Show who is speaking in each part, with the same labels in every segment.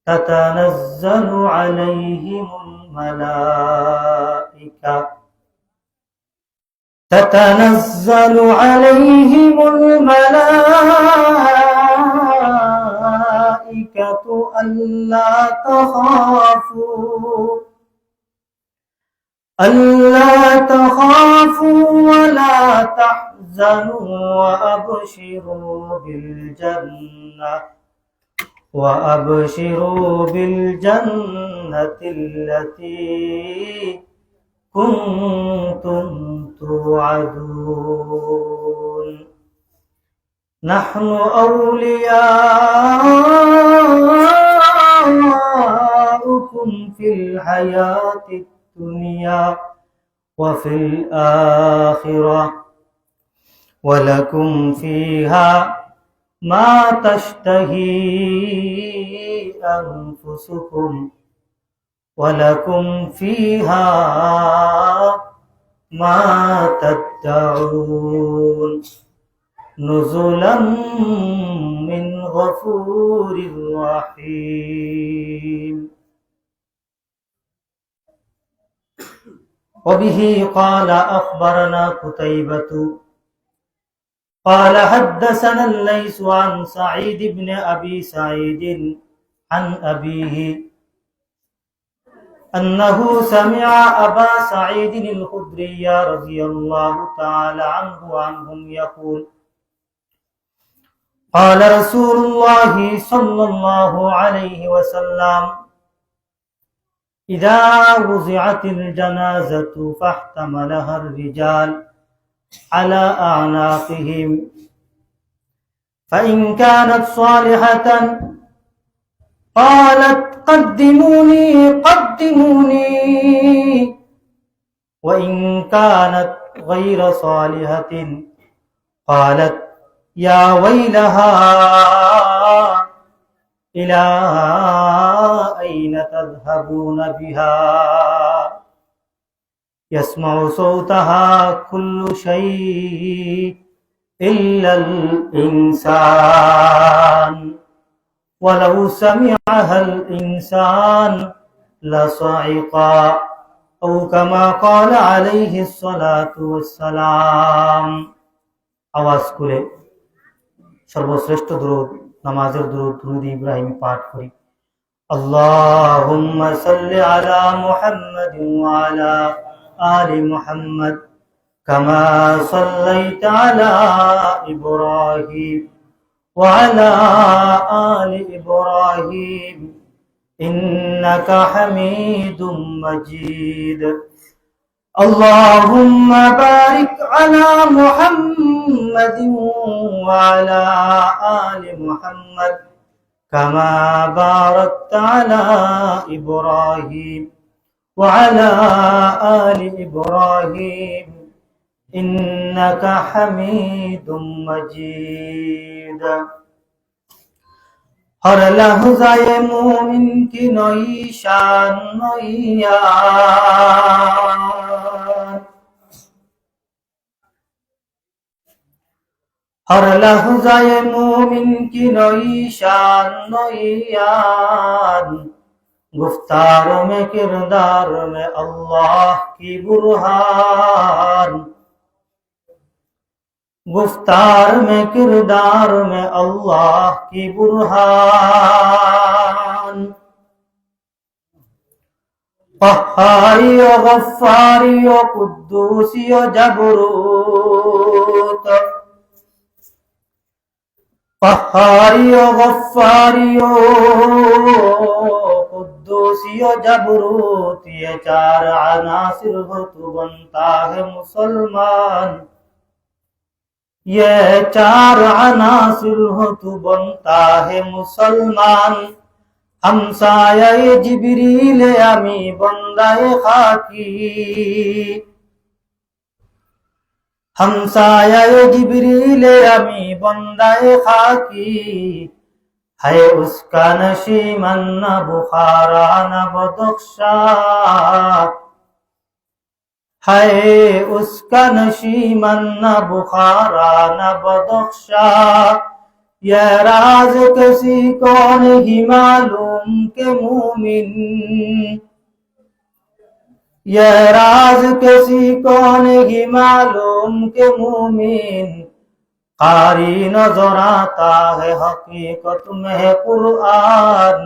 Speaker 1: تتنزل عليهم الملائكة تتنزل عليهم الملائكة ألا تخافوا ولا تحزنوا وأبشروا بالجنة التي كنتم توعدون نحن أولياؤكم في الحياة الدنيا وفي الآخرة ولكم فيها ما تشتهي أنفسكم ولكم فيها ما تدعون نزلا من غفور رحيم وبه قال أخبرنا قتيبة قال حدثنا الليث عن سعيد بن أبي سعيد عن أبيه أنه سمع أبا سعيد الخدري رضي الله تعالى عنه وعنهم يقول قال رسول الله صلى الله عليه وسلم إذا وضعت الجنازة فاحتملها الرجال على أعناقهم فإن كانت صالحة قالت قدموني وإن كانت غير صالحة قالت يا ويلها إلى أين تذهبون بها يسمع صوتها كل شيء إلا الإنسان ولو سمعها الإنسان لصعقا أو كما قال عليه الصلاة والسلام आवाज করে সর্বশ্রেষ্ঠ দরুদ নামাজের দরুদ ইব্রাহিম পাঠ করি আল্লাহুম্মা সাল্লি আলা মুহাম্মাদিন ওয়া আলা আলি মুহাম্মাদ কামা সাল্লাইতা আলা ইব্রাহিম ওয়া আলা আলি ইব্রাহিম ইন্নাকা হামিদুম মাজিদ اللهم بارك على محمد وعلى آل محمد كما باركت على إبراهيم وعلى آل إبراهيم إنك حميد مجيد हर लहज़ाए मोमिन की नई शान नैयान हर लहज़ाए मोमिन की नई शान नैयान गुफ्तार में किरदार में अल्लाह की बुरहान गुफ्तार में किरदार में अल्लाह की बुरहान क़हारी व गफ़्फ़ारी व कुद्दूसी व जबरूत क़हारी व गफ़्फ़ारी व कुद्दूसी व जबरूत ये चार अनासिर हो तो बनता है मुसलमान ये चार अनासिर हो तो बनता है मुसलमान हमसाये जिब्रील आमी बंदाए खाकी हमसाये जिब्रील आमी बंदाए खाकी है उसका नशीमन न बुखारा न बदख्शा है उसका नशीमन न बुखारा न बदख्शा ये राज किसी को नहीं मालूम के मोमिन, ये राज किसी को नहीं मालूम के मोमिन, कारी नजर आता है हकीकत में कुरान,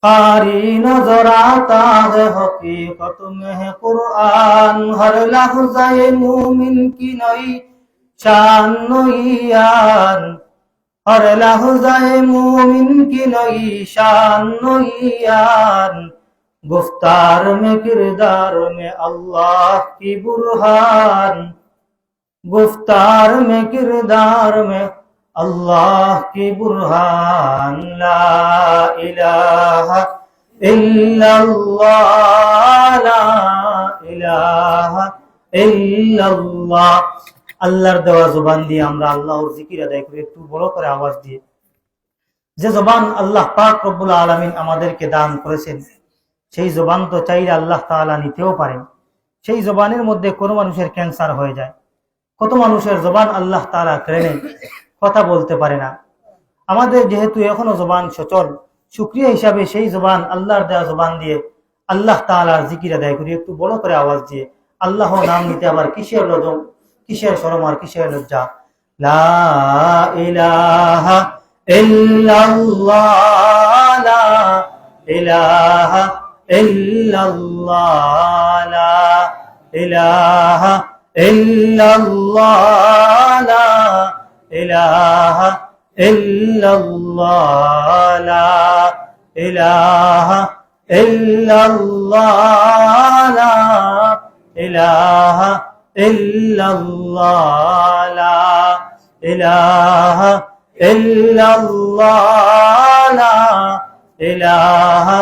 Speaker 1: कारी नजर आता है हकीकत में है कुरान। हर लफ्ज़े मोमिन की नई शान नईयान, हर लफ्ज़े मोमिन की नई शान नईयान। गुफ्तार में किरदार में अल्लाह की बुरहान, गुफ्तार में किरदार में अल्लाह की बुरहान। ला इलाहा इल्लल्लाह, ला इलाहा इल्लल्लाह। আল্লাহর দেওয়া জবান দিয়ে আমরা আল্লাহর জিকির আদায় করি একটু বড় করে আওয়াজ দিয়ে। যে জবান আল্লাহ পাক রব্বুল আলামিন আমাদেরকে দান করেছেন, সেই জবান তো চাইলে আল্লাহ তাআলা নিতেও পারেন। সেই জবানের মধ্যে কোনো মানুষের ক্যান্সার হয়ে যায়, কত মানুষের জবান আল্লাহ তাআলা কেড়ে নেন, কথা বলতে পারে না। আমাদের যেহেতু এখনো জবান সচল, শুকরিয়া হিসাবে সেই জবান আল্লাহর দেওয়া জবান দিয়ে আল্লাহ তাআলার জিকির আদায় করি একটু বড় করে আওয়াজ দিয়ে। আল্লাহ নাম নিতে আবার কিসের লজ্জা, কিসের শরম আর কিসের লজ্জা। লা ইলাহা ইল্লাল্লাহ, লা ইলাহা ইল্লাল্লাহ, লা ইলাহা ইল্লাল্লাহ, লা ইলাহা ইল্লাল্লাহ, লা ইলাহা ইল্লাল্লাহ, লা ইলাহা ইল্লাল্লাহ, লা ইলাহা ইল্লাল্লাহ, লা ইলাহা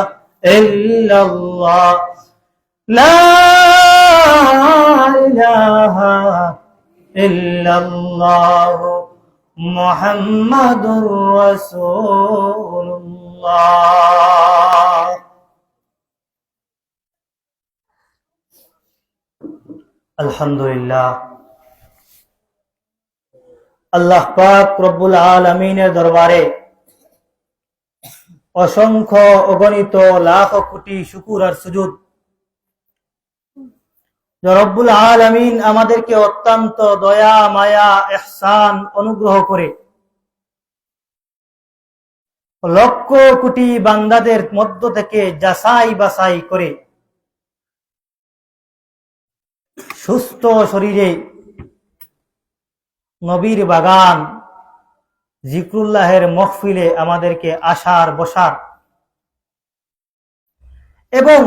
Speaker 1: ইল্লাল্লাহ, লা ইলাহা ইল্লাল্লাহ মুহাম্মাদুর রাসূলুল্লাহ। আলহামদুলিল্লাহ, আল্লাহ পাক রব্বুল আলামিনের দরবারে অসংখ্য অগণিত লাখ কোটি শুকর আর সুজুদ যে রব্বুল আলামিন আমাদেরকে অত্যন্ত দয়া মায়া ইহসান অনুগ্রহ করে লক্ষ কোটি বান্দাদের মধ্য থেকে যাচাই বাছাই করে সুস্থ শরীরে নবীর বাগান জিকরুল্লাহের মহফিলে আমাদেরকে আসার বসার এবং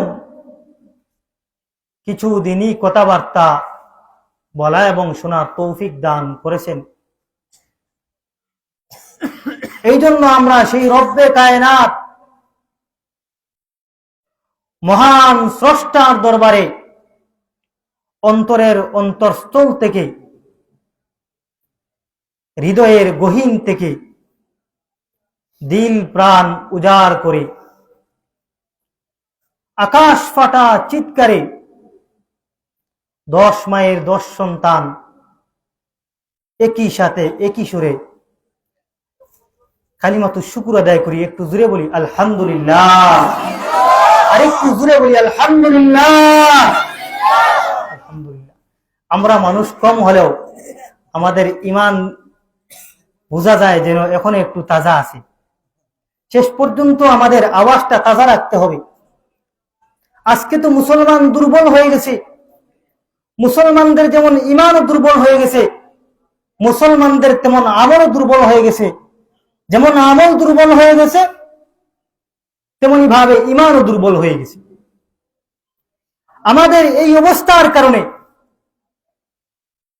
Speaker 1: কিছু দিনই কথাবার্তা বলা এবং শোনার তৌফিক দান করেছেন। এই জন্য আমরা সেই রব্বে কায়নাত মহান স্রষ্টার দরবারে অন্তরের অন্তরস্থল থেকে হৃদয়ের গহীন থেকে দিল প্রাণ উজাড় করে আকাশ ফাটা চিৎকারে 10 মায়ের 10 সন্তান একই সাথে একই সুরে কালিমাতু শুকর আদায় করি। একটু জোরে বলি আলহামদুলিল্লাহ, আর একটু জোরে বলি আলহামদুলিল্লাহ। আলহামদুলিল্লাহ। আমরা মানুষ কম হলেও আমাদের ঈমান বোঝা যায় যেন এখন একটু তাজা আছে। শেষ পর্যন্ত আমাদের আওয়াজটা তাজা রাখতে হবে। আজকে তো মুসলমান দুর্বল হয়ে গেছে, মুসলমানদের যেমন ঈমানও দুর্বল হয়ে গেছে, মুসলমানদের তেমন আমলও দুর্বল হয়ে গেছে। যেমন আমল দুর্বল হয়ে গেছে তেমনি ভাবে ঈমানও দুর্বল হয়ে গেছে। আমাদের এই অবস্থার কারণে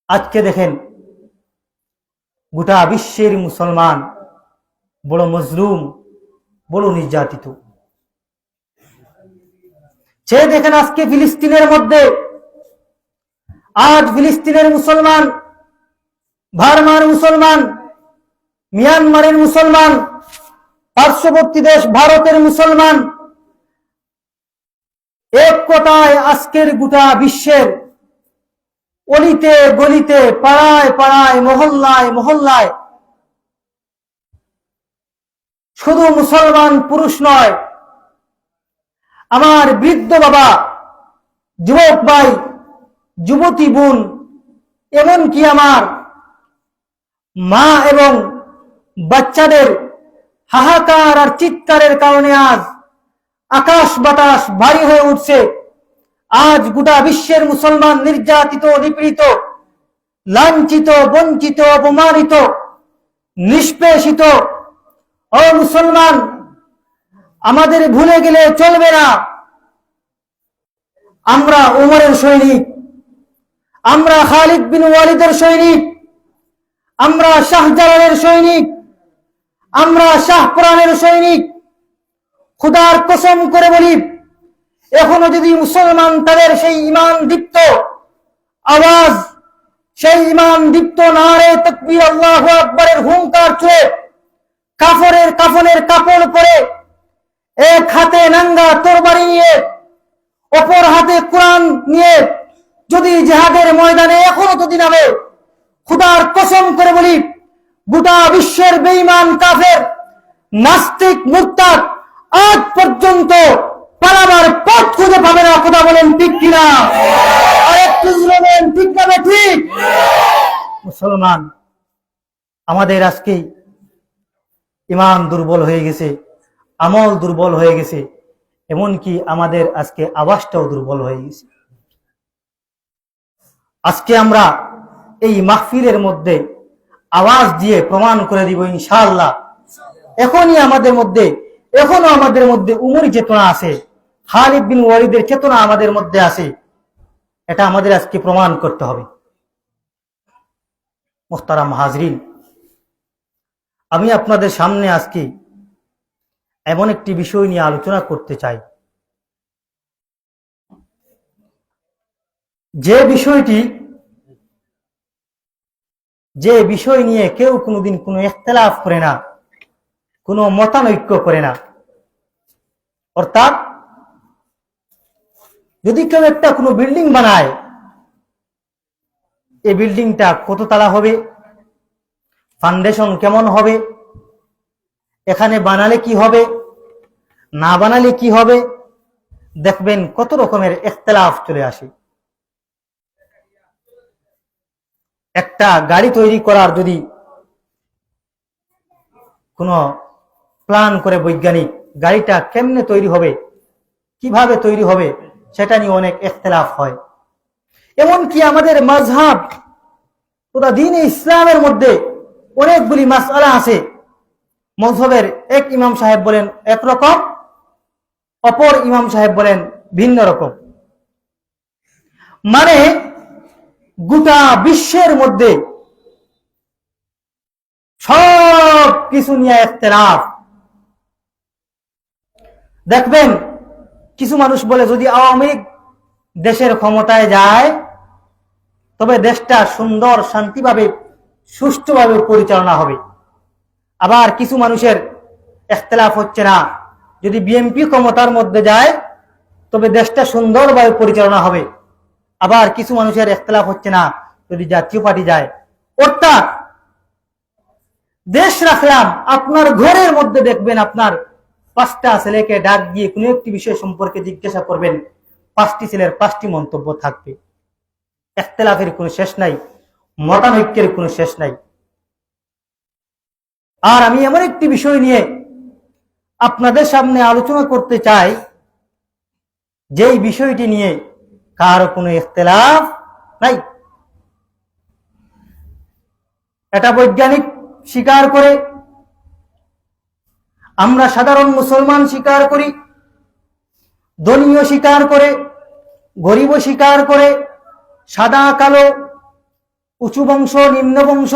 Speaker 1: আজকে দেখেন গোটা বিশ্বের মুসলমান বড় মজলুম, বড় নির্যাতিত। সে দেখেন আজকে ফিলিস্তিনের মধ্যে, আজ ফিলিস্তিনের মুসলমান, বার্মার মুসলমান, মিয়ানমারের মুসলমান, পার্শ্ববর্তী দেশ ভারতের মুসলমান, এক কথায় আজকের গোটা বিশ্বের অলিতে গলিতে পাড়ায় পাড়ায় মহল্লায় মহল্লায় শুধু মুসলমান পুরুষ নয়, আমার বৃদ্ধ বাবা, যুবক ভাই, যুবতী বোন, এমনকি আমার মা এবং বাচ্চাদের হাহাকার আর চিৎকারের কারণে আজ আকাশ বাতাস ভারী হয়ে উঠছে। আজ গোটা বিশ্বের মুসলমান নির্যাতিত, নিপীড়িত, লাঞ্ছিত, বঞ্চিত, অপমানিত, নিষ্পেষিত। ও মুসলমান, আমাদের ভুলে গেলে চলবে না। আমরা উমরের সৈনিক, আমরা খালিদ বিন ওয়ালিদের সৈনিক, আমরা শাহজালালের সৈনিক, আমরা শাহপুরানের সৈনিক। খুদার কসম করে বলি, এখনো যদি মুসলমান তাদের সেই ঈমান দীপ্ত আওয়াজ, সেই ঈমান দীপ্ত নারে তাকবীর আল্লাহু আকবারের হুঙ্কার ছুঁয়ে কাফনের কাপড় পরে, এক হাতে নাঙ্গা তরবারি নিয়ে, অপর হাতে কোরআন নিয়ে যদি জিহাদের ময়দানে এখনো যদি নামে, খুদার কসম করে বলি, গোটা বিশ্বের বেঈমান কাফের, নাস্তিক, মুরতাদ আজ পর্যন্ত পালাবার পথ খুঁজে পাবে না। কথা বলেন ঠিক কিনা? আর একটু বলেন ঠিক না ঠিক? মুসলমান, আমাদের আজকে ঈমান দুর্বল হয়ে গেছে, আমল দুর্বল হয়ে গেছে, এমনকি আমাদের আজকে আওয়াজটাও দুর্বল হয়ে গেছে। আজকে আমরা এই মাহফিলের মধ্যে আওয়াজ দিয়ে প্রমাণ করে দিব ইনশাআল্লাহ, এখনো আমাদের মধ্যে উমরি চেতনা আছে, খালিদ বিন ওয়ালিদের চেতনা আমাদের মধ্যে আছে। এটা আমাদের আজকে প্রমাণ করতে হবে। মুহতারাম হাজরিন, আমি আপনাদের সামনে আজকে এমন একটি বিষয় নিয়ে আলোচনা করতে চাই, যে বিষয় নিয়ে কেউ কোনোদিন কোনো ইখতিলাফ করে না, কোনো মতানৈক্য করে না। অর্থাৎ যদি কেউ একটা কোনো বিল্ডিং বানায়, এই বিল্ডিংটা কত তালা হবে, ফাউন্ডেশন কেমন হবে, এখানে বানালে কি হবে, না বানালে কি হবে, দেখবেন কত রকমের ইখতিলাফ চলে আসে। একটা গাড়ি তৈরি করার যদি কোনো প্ল্যান করে বৈজ্ঞানিক, গাড়িটা কেমনে তৈরি হবে, কিভাবে তৈরি হবে, সেটা নিয়ে অনেক ইখতিলাফ হয়। এমনকি আমাদের মাযহাব, পুরা দ্বীনে ইসলামের মধ্যে অনেকগুলি মাসআলা আছে। মযহবের এক ইমাম সাহেব বলেন একরকম, অপর ইমাম সাহেব বলেন ভিন্ন রকম। মানে গোটা বিশ্বের মধ্যে সব কিছু নিয়ে ইখতিলাফ। দেখবেন কিছু মানুষ বলে যদি আওয়ামী লীগ দেশের ক্ষমতায় যায় তবে দেশটা সুন্দর, শান্তিভাবে, সুষ্ঠুভাবে পরিচালনা হবে। আবার কিছু মানুষের ইখতিলাফ হচ্ছে না, যদি বিএনপি ক্ষমতার মধ্যে যায় তবে দেশটা সুন্দরভাবে পরিচালনা হবে। আবার কিছু মানুষের ইখতিলাফ হচ্ছে না, যদি জাতীয় পার্টি যায়। অর্থাৎ দেশ রাখলাম, আপনার ঘরের মধ্যে দেখবেন আপনার 5টা ছেলেকে ডাক দিয়ে কোনো একটি বিষয় সম্পর্কে জিজ্ঞাসা করবেন, 5টি ছেলের 5টি মন্তব্য থাকবে। ইখতিলাফের কোনো শেষ নাই, মতানৈক্যের কোনো শেষ নাই। আর আমি এমন একটি বিষয় নিয়ে আপনাদের সামনে আলোচনা করতে চাই, যেই বিষয়টি নিয়ে কারো কোনো ইখতিলাফ নাই। এটা বৈজ্ঞানিক স্বীকার করে, আমরা সাধারণ মুসলমান স্বীকার করি, ধনীও স্বীকার করে, গরিবও স্বীকার করে, সাদা কালো, উঁচু বংশ, নিম্ন বংশ,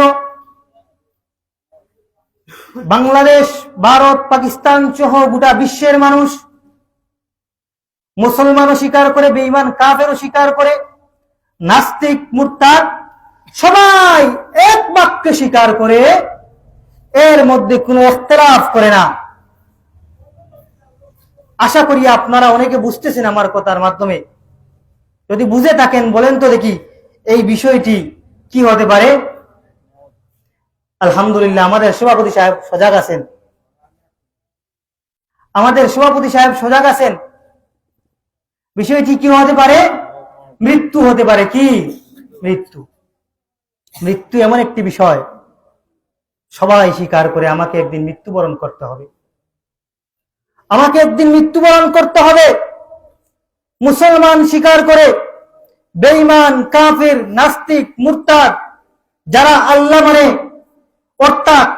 Speaker 1: বাংলাদেশ, ভারত, পাকিস্তান সহ গোটা বিশ্বের মানুষ, মুসলমানও স্বীকার করে, বেঈমান কাফেরও স্বীকার করে, নাস্তিক, মুরতাদ সবাই এক বাক্যে স্বীকার করে, এর মধ্যে কোনো ইখতিলাফ করে না। আশা করি আপনারা অনেকে বুঝতেছেন আমার কথার মাধ্যমে। যদি বুঝে থাকেন বলেন তো দেখি এই বিষয়টি কি হতে পারে। আলহামদুলিল্লাহ, আমাদের সভাপতি সাহেব সজাগ আছেন। আমাদের সভাপতি সাহেব সজাগ আছেন, বিষয়টি কি হতে পারে? মৃত্যু হতে পারে। কি মৃত্যু? মৃত্যু এমন একটি বিষয় সবাই স্বীকার করে আমাকে একদিন মৃত্যুবরণ করতে হবে, আমাকে একদিন মৃত্যুবরণ করতে হবে। মুসলমান স্বীকার করে, বেঈমান, কাফির, নাস্তিক, মুরতাদ, যারা আল্লাহ মানে, অর্থাৎ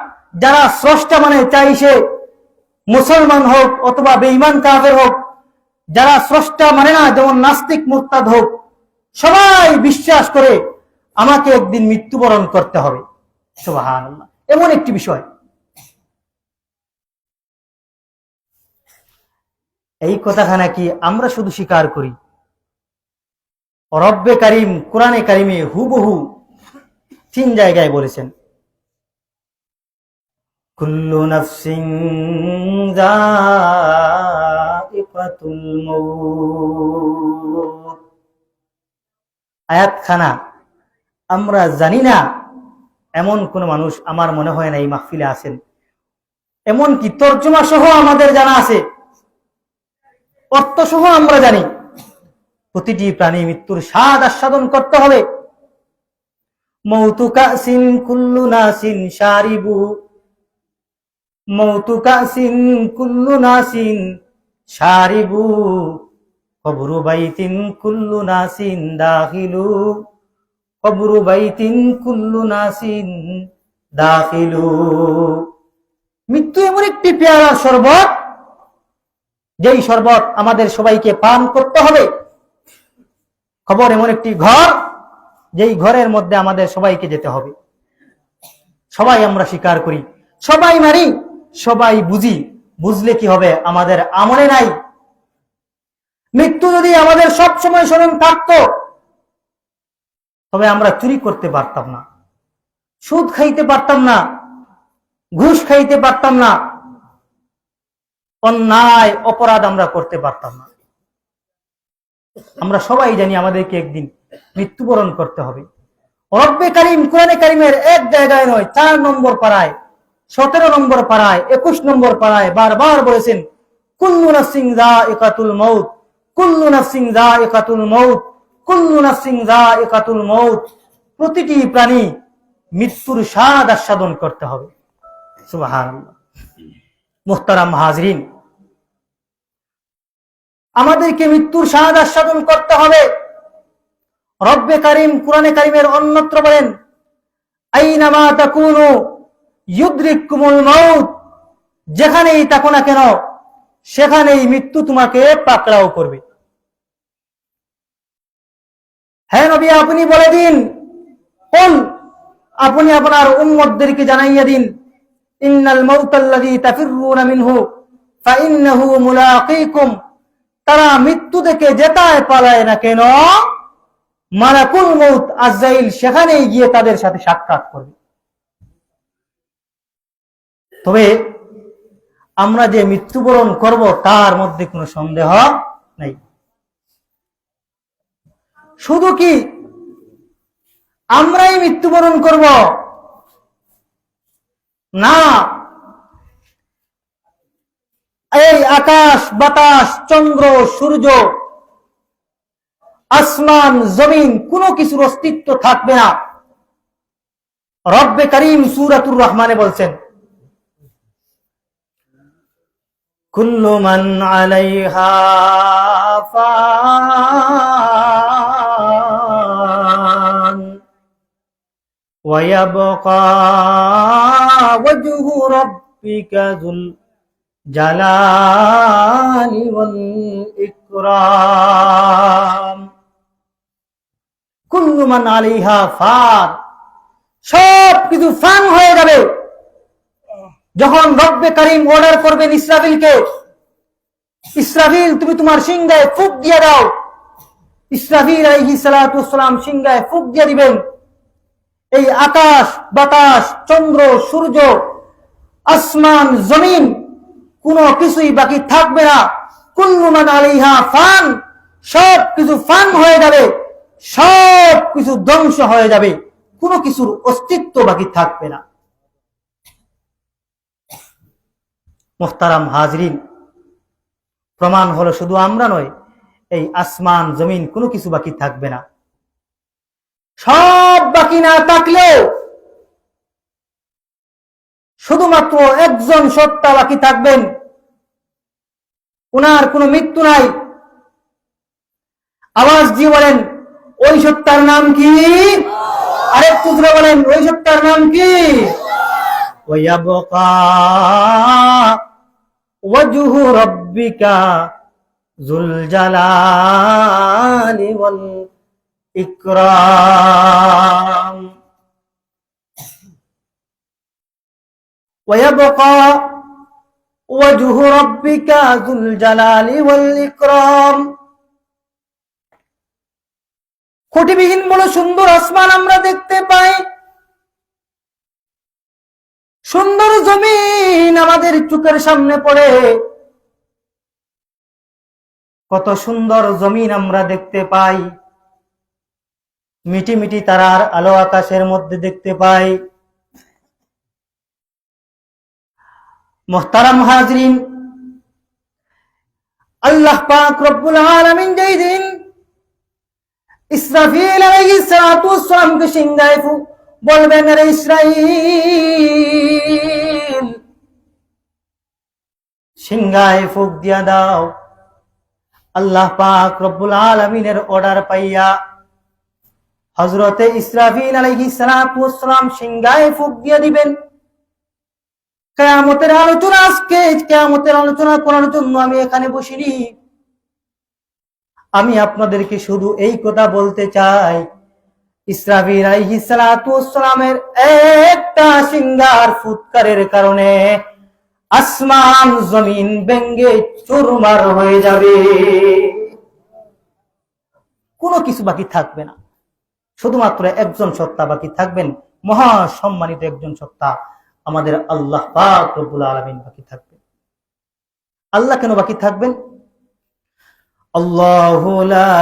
Speaker 1: যারা স্রষ্টা মানে, চাই সে মুসলমান হোক অথবা বেঈমান কাফের হোক, যারা স্রষ্টা মানে না, যেমন নাস্তিক মুরতাদ হোক, সবাই বিশ্বাস করে আমাকে একদিন মৃত্যুবরণ করতে হবে। সুবহানাল্লাহ, এমন একটি বিষয়। এই কথাখানা কি আমরা শুধু স্বীকার করি? রব্বে কারিম কোরআনে কারিমে হুবহু 3 জায়গায় বলেছেন, কুল্লু নাফসিন যায়িকাতুল মাউত। আয়াতখানা আমরা জানি না এমন কোন মানুষ আমার মনে হয় না এই মাহফিলে আছেন, এমন কি তর্জমা সহ আমাদের জানা আছে, অর্থ সহ আমরা জানি। প্রতিটি প্রাণী মৃত্যুর স্বাদ আস্বাদন করতে হবে। মৌতু কাসিন কুল্লু নাসিন শারিবু, মৌতু কাসিন কুল্লু নাসিন শারিবু, কবরু বাইতিন কুল্লু নাসিন দাখিলু, কবরু বাইতিন কুল্লু নাসিন দাখিলু। মৃত্যু এমন একটি পেয়ারা শরবত, যেই শরবত আমাদের সবাইকে পান করতে হবে। কবর এমন একটি ঘর, যেই ঘরের মধ্যে আমাদের সবাইকে যেতে হবে। সবাই আমরা স্বীকার করি, সবাই মানি, সবাই বুঝি, বুঝলে কি হবে? আমাদের আমলে নাই। মৃত্যু যদি আমাদের সব সময় স্মরণ থাকতো, তবে আমরা চুরি করতে পারতাম না, সুদ খাইতে পারতাম না, ঘুষ খাইতে পারতাম না, অন্যায় অপরাধ আমরা করতে পারতাম না। আমরা সবাই জানি আমাদেরকে একদিন মৃত্যুবরণ করতে হবে। রব্বে কারিম কোরআনে কারিমের এক জায়গায় নয়, 4 নম্বর পারায়, 17 নম্বর পারায়, 21 নম্বর পারায় বারবার বলেছেন, কুল্লু নাফসিন যায়িকাতুল মাউত, কুল্লু নাফসিন যায়িকাতুল মাউত, কুল্লু নাফসিন যায়িকাতুল মাউত। প্রতিটি প্রাণী মৃত্যুর স্বাদ আস্বাদন করতে হবে। সুবহানাল্লাহ। মুহতারাম হাজরিন, আমাদেরকে মৃত্যুর স্বাদ আস্বাদন করতে হবে। রব্বে কারিম কোরআনে কারিমের অন্যত্র বলেন, আইনামা তাকুনু ইউদরিকুমুল মাউত, যেখানেই থাকো না কেন সেখানেই মৃত্যু তোমাকে পাকড়াও করবে। হ্যাঁ নবী, আপনি বলে দিন, আপনি আপনার উম্মতদেরকে জানাইয়া দিন, ইন্নাল মাউতাল্লাযী তাফিররুনা মিনহু ফাইন্নাহু মুলাকীকুম, তারা মৃত্যু থেকে যেতায় পালায় না কেন, মালাকুল মউত আজরাইল সেখানেই গিয়ে তাদের সাথে সাক্ষাৎ করবে। তবে আমরা যে মৃত্যুবরণ করব তার মধ্যে কোনো সন্দেহ নাই। শুধু কি আমরাই মৃত্যুবরণ করব? না, এই আকাশ বাতাস, চন্দ্র সূর্য, আসমান জমিন, কোনো কিছুর অস্তিত্ব থাকবে না। রব্বে কারীম সূরাতুর রহমানে বলছেন, কুল্লু মান আলাইহা ফান ওয়া ইয়াবকা ওয়াজহু রাব্বিকা যুল জালালি ওয়াল ইকরাম। কুল্লু মান আলাইহা ফান, সব কিছু ফান হয়ে যাবে। যখন রব্বে কারীম অর্ডার করবেন ইসরাফিলকে, ইসরাফিল তুমি তোমার সিংহায় ফুঁক দিয়ে দাও, ইসরাফিল আলাইহিস সালাতু ওয়াস সালাম সিংহায় ফুঁক দিয়ে দিবেন। এই আকাশ বাতাস, চন্দ্র সূর্য, আসমান জমিন, কোনো কিছুই বাকি থাকবে না। কুল্লু মান আলাইহা ফান, সব কিছু ফান হয়ে যাবে, সব কিছু ধ্বংস হয়ে যাবে, কোনো কিছুর অস্তিত্ব বাকি থাকবে না। মুহতারাম হাজরিন, প্রমাণ হলো শুধু আমরা নয়, এই আসমান জমিন কোনো কিছু বাকি থাকবে না। সব বাকি না থাকলেও শুধুমাত্র একজন সত্তা বাকি থাকবেন, উনার কোনো মৃত্যু নাই। আওয়াজ দিয়ে বলেন, ওই সত্তার নাম কি? আরেকটু জোরে বলেন, ওই সত্তার নাম কি? ওয়ায়াবকা ওয়াজহু রাব্বিকা যুল জালালি ওয়াল ইকরাম। ওয়ায়াবকা ওয়াজহু রাব্বিকা যুল জালালি ওয়াল ইকরাম। খুঁটিবিহীন বড় সুন্দর আসমান আমরা দেখতে পাই, সুন্দর জমিন আমাদের চোখের সামনে পড়ে, কত সুন্দর জমিন আমরা দেখতে পাই, মিটি মিটি তারার আলো আকাশের মধ্যে দেখতে পাই। মুহতারাম হাজরিন, আল্লাহ পাক রব্বুল আলামিন যেই দিন ইসরাফিল আলাইহিস সালাতু ওয়াস সালামকে সিংহায় বলবেন, রে ইসরাইল সিংহায় ফুঁক দিয়া দাও, আল্লাহ পাক রব্বুল আলামিনের অর্ডার পাইয়া হযরতে ইসরাফিল আলাইহিস সালাতু ওয়াস সালাম সিংহায় ফুঁক দিয়ে দিবেন। কিয়ামতের আলোচনা, আজকে কিয়ামতের আলোচনা করার জন্য আমি এখানে বসিনি। আমি আপনাদেরকে শুধু এই কথা বলতে চাই, ইসরাফিল আলাইহিস সালাতু ওয়াস সালামের একটা সিংহার ফুৎকারের কারণে আসমান জমিন ভেঙে চুরমার হয়ে যাবে, কোনো কিছু বাকি থাকবে না। শুধুমাত্র একজন সত্তা বাকি থাকবেন, মহা সম্মানিত একজন সত্তা, আমাদের আল্লাহ পাক রব্বুল আলামিন বাকি থাকবেন। আল্লাহ কেন বাকি থাকবেন? আল্লাহু লা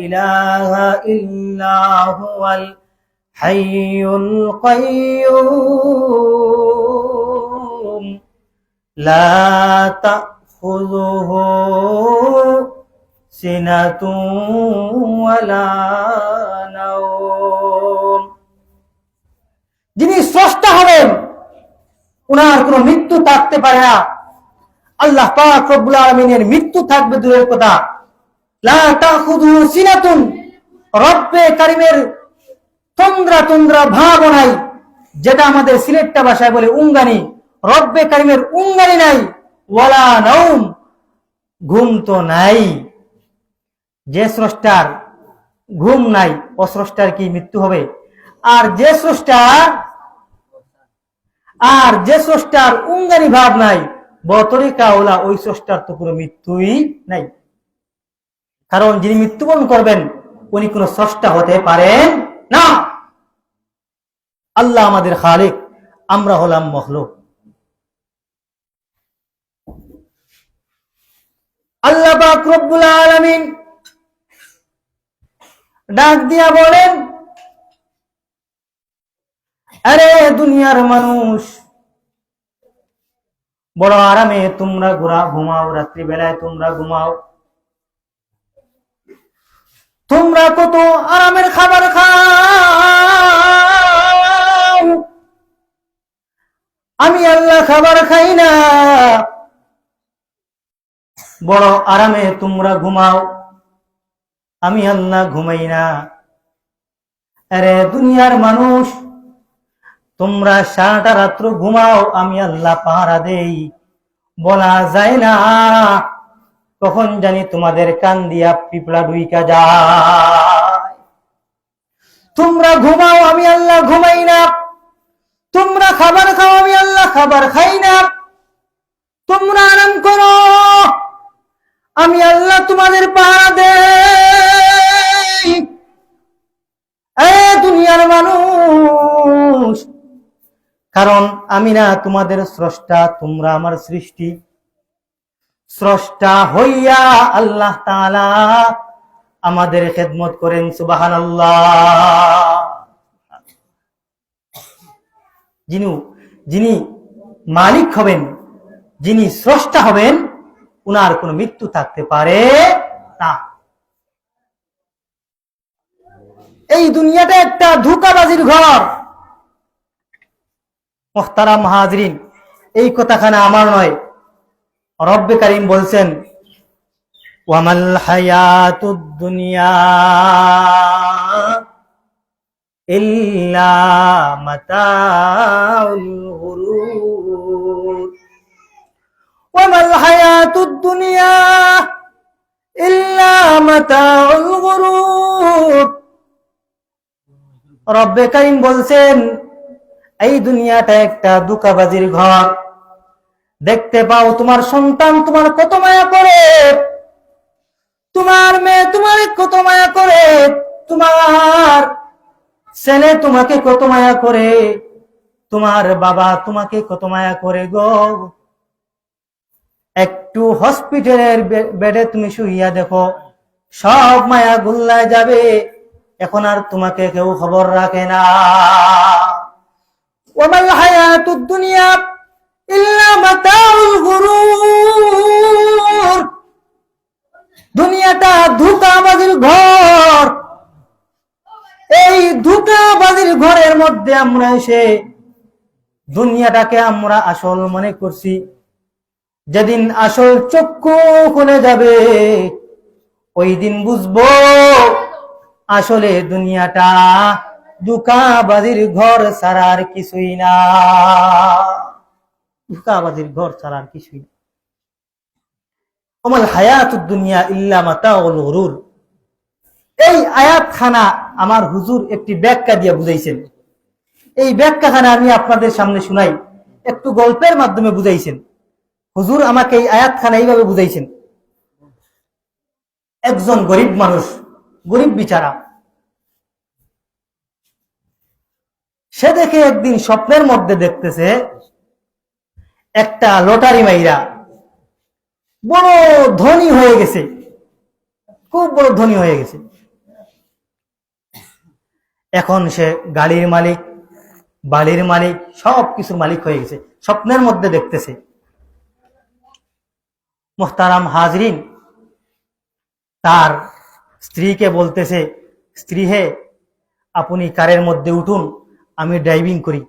Speaker 1: ইলাহা ইল্লা হুয়াল হাইয়ুল কাইয়্যুম লা তাখুযুহু সিনাতুন ওয়ালা নাওম। যিনি স্রষ্টা হবেন, উনার কোনো মৃত্যু থাকতে পারে না। আল্লাহ পাক রব্বুল আলামিনের মৃত্যু থাকবে দূরের কথা, লা তাখুযুহু সিনাতুন, রব্বে কারীমের তন্দ্রা তন্দ্রা ভাব নাই, যেটা আমাদের সিলেটটা ভাষায় বলে উঙ্গানি। রব্বে কারীমের উঙ্গানি নাই, ওয়ালা নাওম, ঘুম তো নাই। যে স্রষ্টার ঘুম নাই, অস্রষ্টার কি মৃত্যু হবে? আর যে স্রষ্টার উঙ্গানি ভাব নাই, বতরিকা ওলা, ওই স্রষ্টার তো কোনো মৃত্যুই নাই। কারণ যিনি মৃত্যুবরণ করবেন উনি কোন স্রষ্টা হতে পারেন না। আল্লাহ আমাদের খালিক, আমরা হলাম মখলুক। আল্লাহ পাক রব্বুল আলামিন ডাক দিয়া বলেন, আরে দুনিয়ার মানুষ, বড় আরামে তোমরা ঘুমাও, রাত্রি বেলায় তোমরা ঘুমাও, তোমরা কত আরামের খাবার খাও, আমি আল্লাহ খাবার খাই না। বড় আরামে তোমরা ঘুমাও, আমি আল্লাহ ঘুমাই না। আরে দুনিয়ার মানুষ, তোমরা সারাটা রাত্র ঘুমাও, আমি আল্লাহ পাহারা দেই। বলা যায় না কখন জানি তোমাদের কান দিয়া পিঁপড়া ঢুইকা যায়। তোমরা ঘুমাও, আমি আল্লাহ ঘুমাই না। তোমরা খাবার খাও, আমি আল্লাহ খাবার খাই না। তোমরা আরাম করো, আমি আল্লাহ তোমাদের পাহারা দেই। দুনিয়ার মানুষ, কারণ আমি না তোমাদের স্রষ্টা, তোমরা আমার সৃষ্টি। স্রষ্টা হইয়া আল্লাহ তাআলা আমাদের খেদমত করেন, সুবহানাল্লাহ। যিনি মালিক হবেন, যিনি স্রষ্টা হবেন, উনার কোনো মৃত্যু থাকতে পারে না। এই দুনিয়াটা একটা ধোঁকাবাজির ঘর। মুহতারাম হাজরিন, এই কথাখানা আমার নয়, রব্বে কারীম বলছেন ওয়ামাল হায়াতুদ দুনিয়া ইল্লা মাতাউল গুরুর। ওয়ামাল হায়াতুদ দুনিয়া ইল্লা মাতাউল গুরুর। রব্বে কারীম বলছেন এই দুনিয়াটা একটা ধোঁকাবাজির ঘর। দেখতে পাও তোমার সন্তান তোমার কত মায়া করে, তোমার মেয়ে তোমার কত মায়া করে, তোমার ছেলে তোমাকে কত মায়া করে, তোমার বাবা তোমাকে কত মায়া করে গো। একটু হসপিটালের বেডে তুমি শুইয়া দেখো, সব মায়া গুল্লায় যাবে, এখন আর তোমাকে কেউ খবর রাখে না। ওয়ামাল হায়াতুদ দুনিয়া ইল্লা মাতাউল গুরুর। দুনিয়াটা ধোঁকাবাজির ঘর। এই ধোঁকাবাজির ঘরের মধ্যে আমরা এসে দুনিয়াটাকে আমরা আসল মনে করছি। যেদিন আসল চক্ষু খুলে যাবে ওই দিন বুঝবো আসলে দুনিয়াটা ধোঁকাবাজির ঘর ছাড়া আর কিছুই না। ধোঁকাবাজির ঘর ছাড়া আর কিছুই না। ওমাল হায়াতুদ দুনিয়া ইল্লা মাতাউল গুরুর। এই আয়াতখানা আমার হুজুর একটি ব্যাখ্যা দিয়ে বুঝাইছেন। এই ব্যাখ্যাখানা আমি আপনাদের সামনে শুনাই, একটু গল্পের মাধ্যমে বুঝাইছেন। হুজুর আমাকে এই আয়াতখানা এইভাবে বুঝাইছেন। একজন গরিব মানুষ, গরিব বিচারা, সে দেখে একদিন স্বপ্নের মধ্যে দেখতেছে একটা লটারি মাইরা বড় ধনী হয়ে গেছে, খুব বড় ধনী হয়ে গেছে। এখন সে গাড়ির মালিক, বাড়ির মালিক, সব কিছুর মালিক হয়ে গেছে, স্বপ্নের মধ্যে দেখতেছে। মুহতারাম হাজরিন, তার স্ত্রীকে বলতেছে, স্ত্রী হে আপনি কারের মধ্যে উঠুন, আমি ড্রাইভিং করি।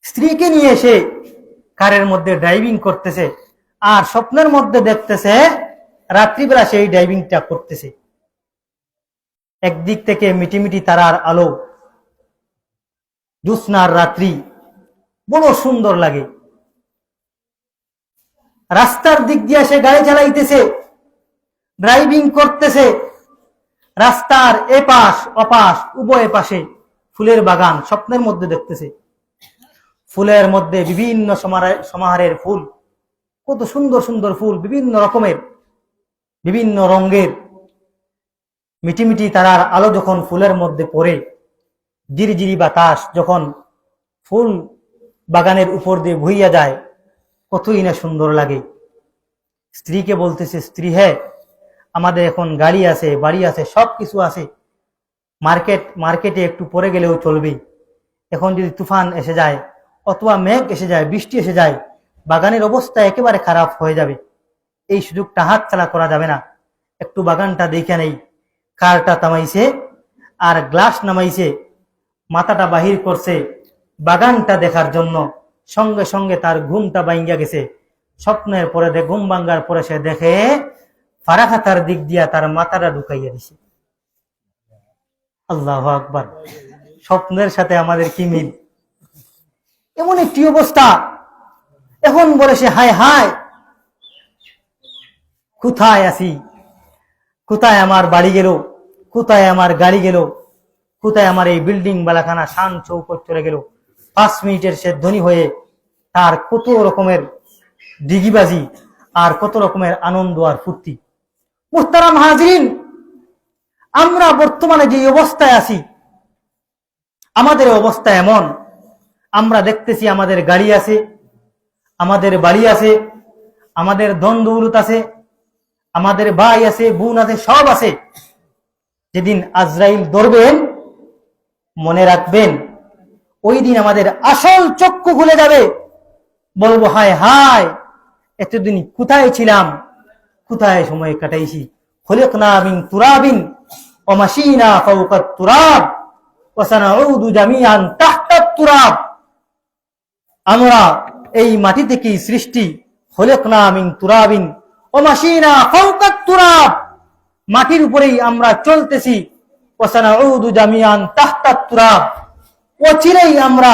Speaker 1: স্ত্রীকে নিয়ে এসে কারের মধ্যে ড্রাইভিং করতেছে, আর স্বপ্নের মধ্যে দেখতেছে রাত্রিবেলা সেই ড্রাইভিংটা করতেছে। একদিক থেকে মিটিমিটি তারার আলো, জ্যোৎস্নার রাত্রি, বড় সুন্দর লাগে। রাস্তার দিক দিয়ে সে গাড়ি চালাইতেছে, ড্রাইভিং করতেছে। রাস্তার এপাশ অপাশ উভয় পাশে ফুলের বাগান স্বপ্নের মধ্যে দেখতেছে। ফুলের মধ্যে বিভিন্ন সমাহারের ফুল, কত সুন্দর সুন্দর ফুল, বিভিন্ন রকমের, বিভিন্ন রঙের। মিটিমিটি তারার আলো যখন ফুলের মধ্যে পড়ে, ঝিরিঝিরি বাতাস যখন ফুল বাগানের উপর দিয়ে বইয়া যায়, কতই না সুন্দর লাগে। স্ত্রীকে বলতেছে, স্ত্রী হে আমাদের এখন গাড়ি আছে, বাড়ি আছে, সব কিছু আছে, মার্কেটে একটু পরে গেলেও চলবে। এখন যদি তুফান এসে যায় অথবা মেঘ এসে যায়, বৃষ্টি এসে যায়, বাগানের অবস্থা একেবারে খারাপ হয়ে যাবে। এই সুযোগটা হাতছাড়া করা যাবে না। একটু বাগানটা দেখে নেই। কারটা থামাইছে আর গ্লাস নামাইছে, মাথাটা বাহির করছে বাগানটা দেখার জন্য। সঙ্গে সঙ্গে তার ঘুমটা ভাঙ্গা গেছে। স্বপ্নের পরে ঘুম ভাঙ্গার পরে সে দেখে ফারাখাতার দিক দিয়া তার মাথাটা ঢুকাইয়া দিছে। আল্লাহু আকবার। স্বপ্নের সাথে আমাদের কি মিল! এমন একটি অবস্থা। এখন বলে সে, হায় হায়, কোথায় আছি, কোথায় আমার বাড়ি গেল, কোথায় আমার গাড়ি গেল, কোথায় আমার এই বিল্ডিং বালাখানা শান চৌকট চলে গেল। 5 মিনিটের সে ধনী হয়ে তার কত রকমের ডিগিবাজি আর কত রকমের আনন্দ আর ফুর্তি। মুহতারাম হাজরিন, আমরা বর্তমানে যে অবস্থায় আছি, আমাদের অবস্থা এমন, আমরা দেখতেছি আমাদের গাড়ি আছে, আমাদের বাড়ি আছে, আমাদের ধন দৌলত আছে, আমাদের ভাই আছে, বোন আছে, সব আছে। যেদিন আজরাইল ধরবেন, মনে রাখবেন ওই দিন আমাদের আসল চক্ষু খুলে যাবে। বলবো, হায় হায়, এতদিন কোথায় ছিলাম, কোথায় সময় কাটাইছি। খুলিকনা মিন তুরাবিন ওয়া মাশিনা ফাওকা তুরাব ওয়া সানাউদু জামিআন তাহতা তুরাব। আমরা এই মাটি থেকে সৃষ্টি। খুলিকনা মিন তুরাবিন ওয়া মাশিনা ফাওকা তুরাব, মাটির উপরেই আমরা চলতেছি। ওয়া সানাউদু জামিআন তাহতা তুরাব, অচিরেই আমরা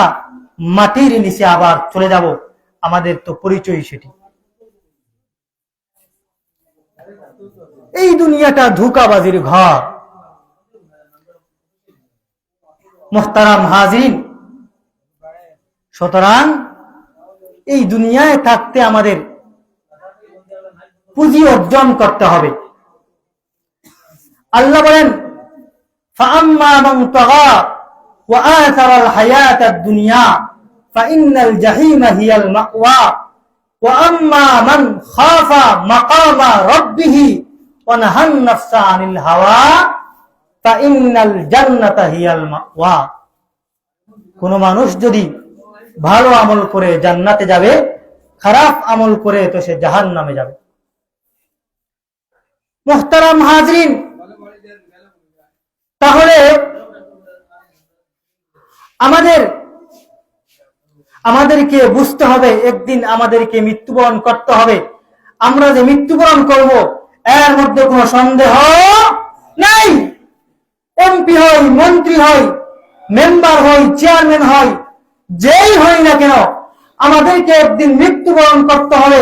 Speaker 1: মাটির নিচে আবার চলে যাব। আমাদের তো পরিচয় সেটি। এই দুনিয়াটা ধোঁকাবাজির ঘর। মুহতারাম হাজিরিন, সুতরাং এই দুনিয়ায় থাকতে আমাদের পুঁজি অর্জন করতে হবে। আল্লাহ বলেন, ফাআম্মা মান তাগা ওয়া আথারাল হায়াতাদ দুনিয়া ফাইন্নাল জাহিমা হিয়াল মাওয়া ওয়া আম্মা মান খাফা মাকামা রাব্বিহি ওয়া নাহান নাফসা আনিল হাওয়া ফাইন্নাল জান্নাতা হিয়াল মাওয়া। কোন মানুষ যদি ভালো আমল করে জান্নাতে যাবে, খারাপ আমল করে তো সে জাহান্নামে যাবে। মুহতারাম হাজরিন, তাহলে আমাদেরকে বুঝতে হবে একদিন আমাদেরকে মৃত্যুবরণ করতে হবে। আমরা যে মৃত্যুবরণ করব এর মধ্যে কোনো সন্দেহ নাই। এমপি হই, মন্ত্রী হই, মেম্বার হই, চেয়ারম্যান হই, যেই হই না কেন আমাদেরকে একদিন মৃত্যুবরণ করতে হবে।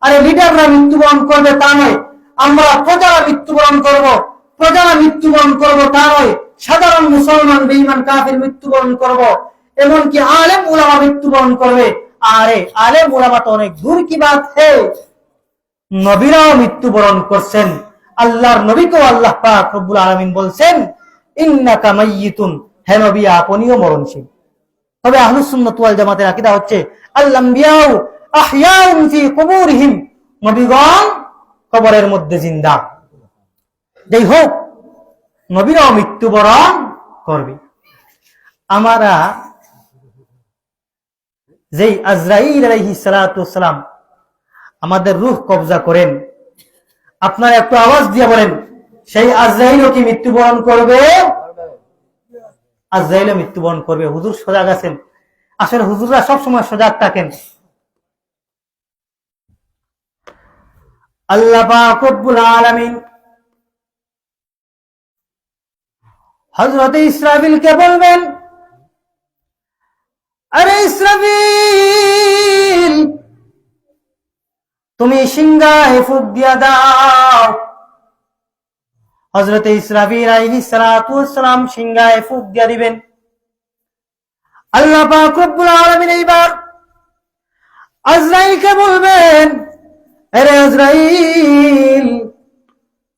Speaker 1: আরে লিডাররা মৃত্যুবরণ করবে তা নয়, আমরা প্রজারা মৃত্যুবরণ করব। প্রজারা মৃত্যুবরণ করব তা নয়, সাধারণ মুসলমান বেঈমান কাফির মৃত্যুবরণ করব। এমনকি আলেম উলামা মৃত্যুবরণ করবে। আরে আলেম উলামা তো অনেক দূর কি বাত হে, নবীরাও মৃত্যুবরণ করছেন। আল্লাহর নবীকেও আল্লাহ পাক রব্বুল আলামিন বলছেন, ইন্নাকা মাইয়িতুন, হে নবী আপনিও মরণশীল। তবে আহলুস সুন্নাত ওয়াল জামাতের আকীদা হচ্ছে আল আমবিয়াউ আহইয়াউন ফি কুবুরিহিম, নবীগণ কবরের মধ্যে জিন্দা। যাই হোক, নবীরাও মৃত্যুবরণ করবে। আমরা যেই আজরাইল আলাইহিস সালাতু ওয়াস সালাম আমাদের রূহ কবজা করেন, আপনারা একটু আওয়াজ দিয়ে বলেন, সেই আজরাইলও কি মৃত্যুবরণ করবে? আজরাইলও মৃত্যুবরণ করবে। হুজুর সজাগ আছেন। আসলে হুজুররা সবসময় সজাগ থাকেন। আল্লাহ পাক রব্বুল আলামিন হযরত ইসরাফিলকে বলবেন, আরে ইসরাফিল, তুমি সিংহায় ফুঁক দিয়া দাও। হযরত ইসরাফিল আলাইহিস সালাতু ওয়াস সালাম সিংহায় ফুঁক দিয়া দিবেন। আল্লাহ পাক রব্বুল আলামিন এইবার আজরাইলকে বলবেন, আরে আজরাইল,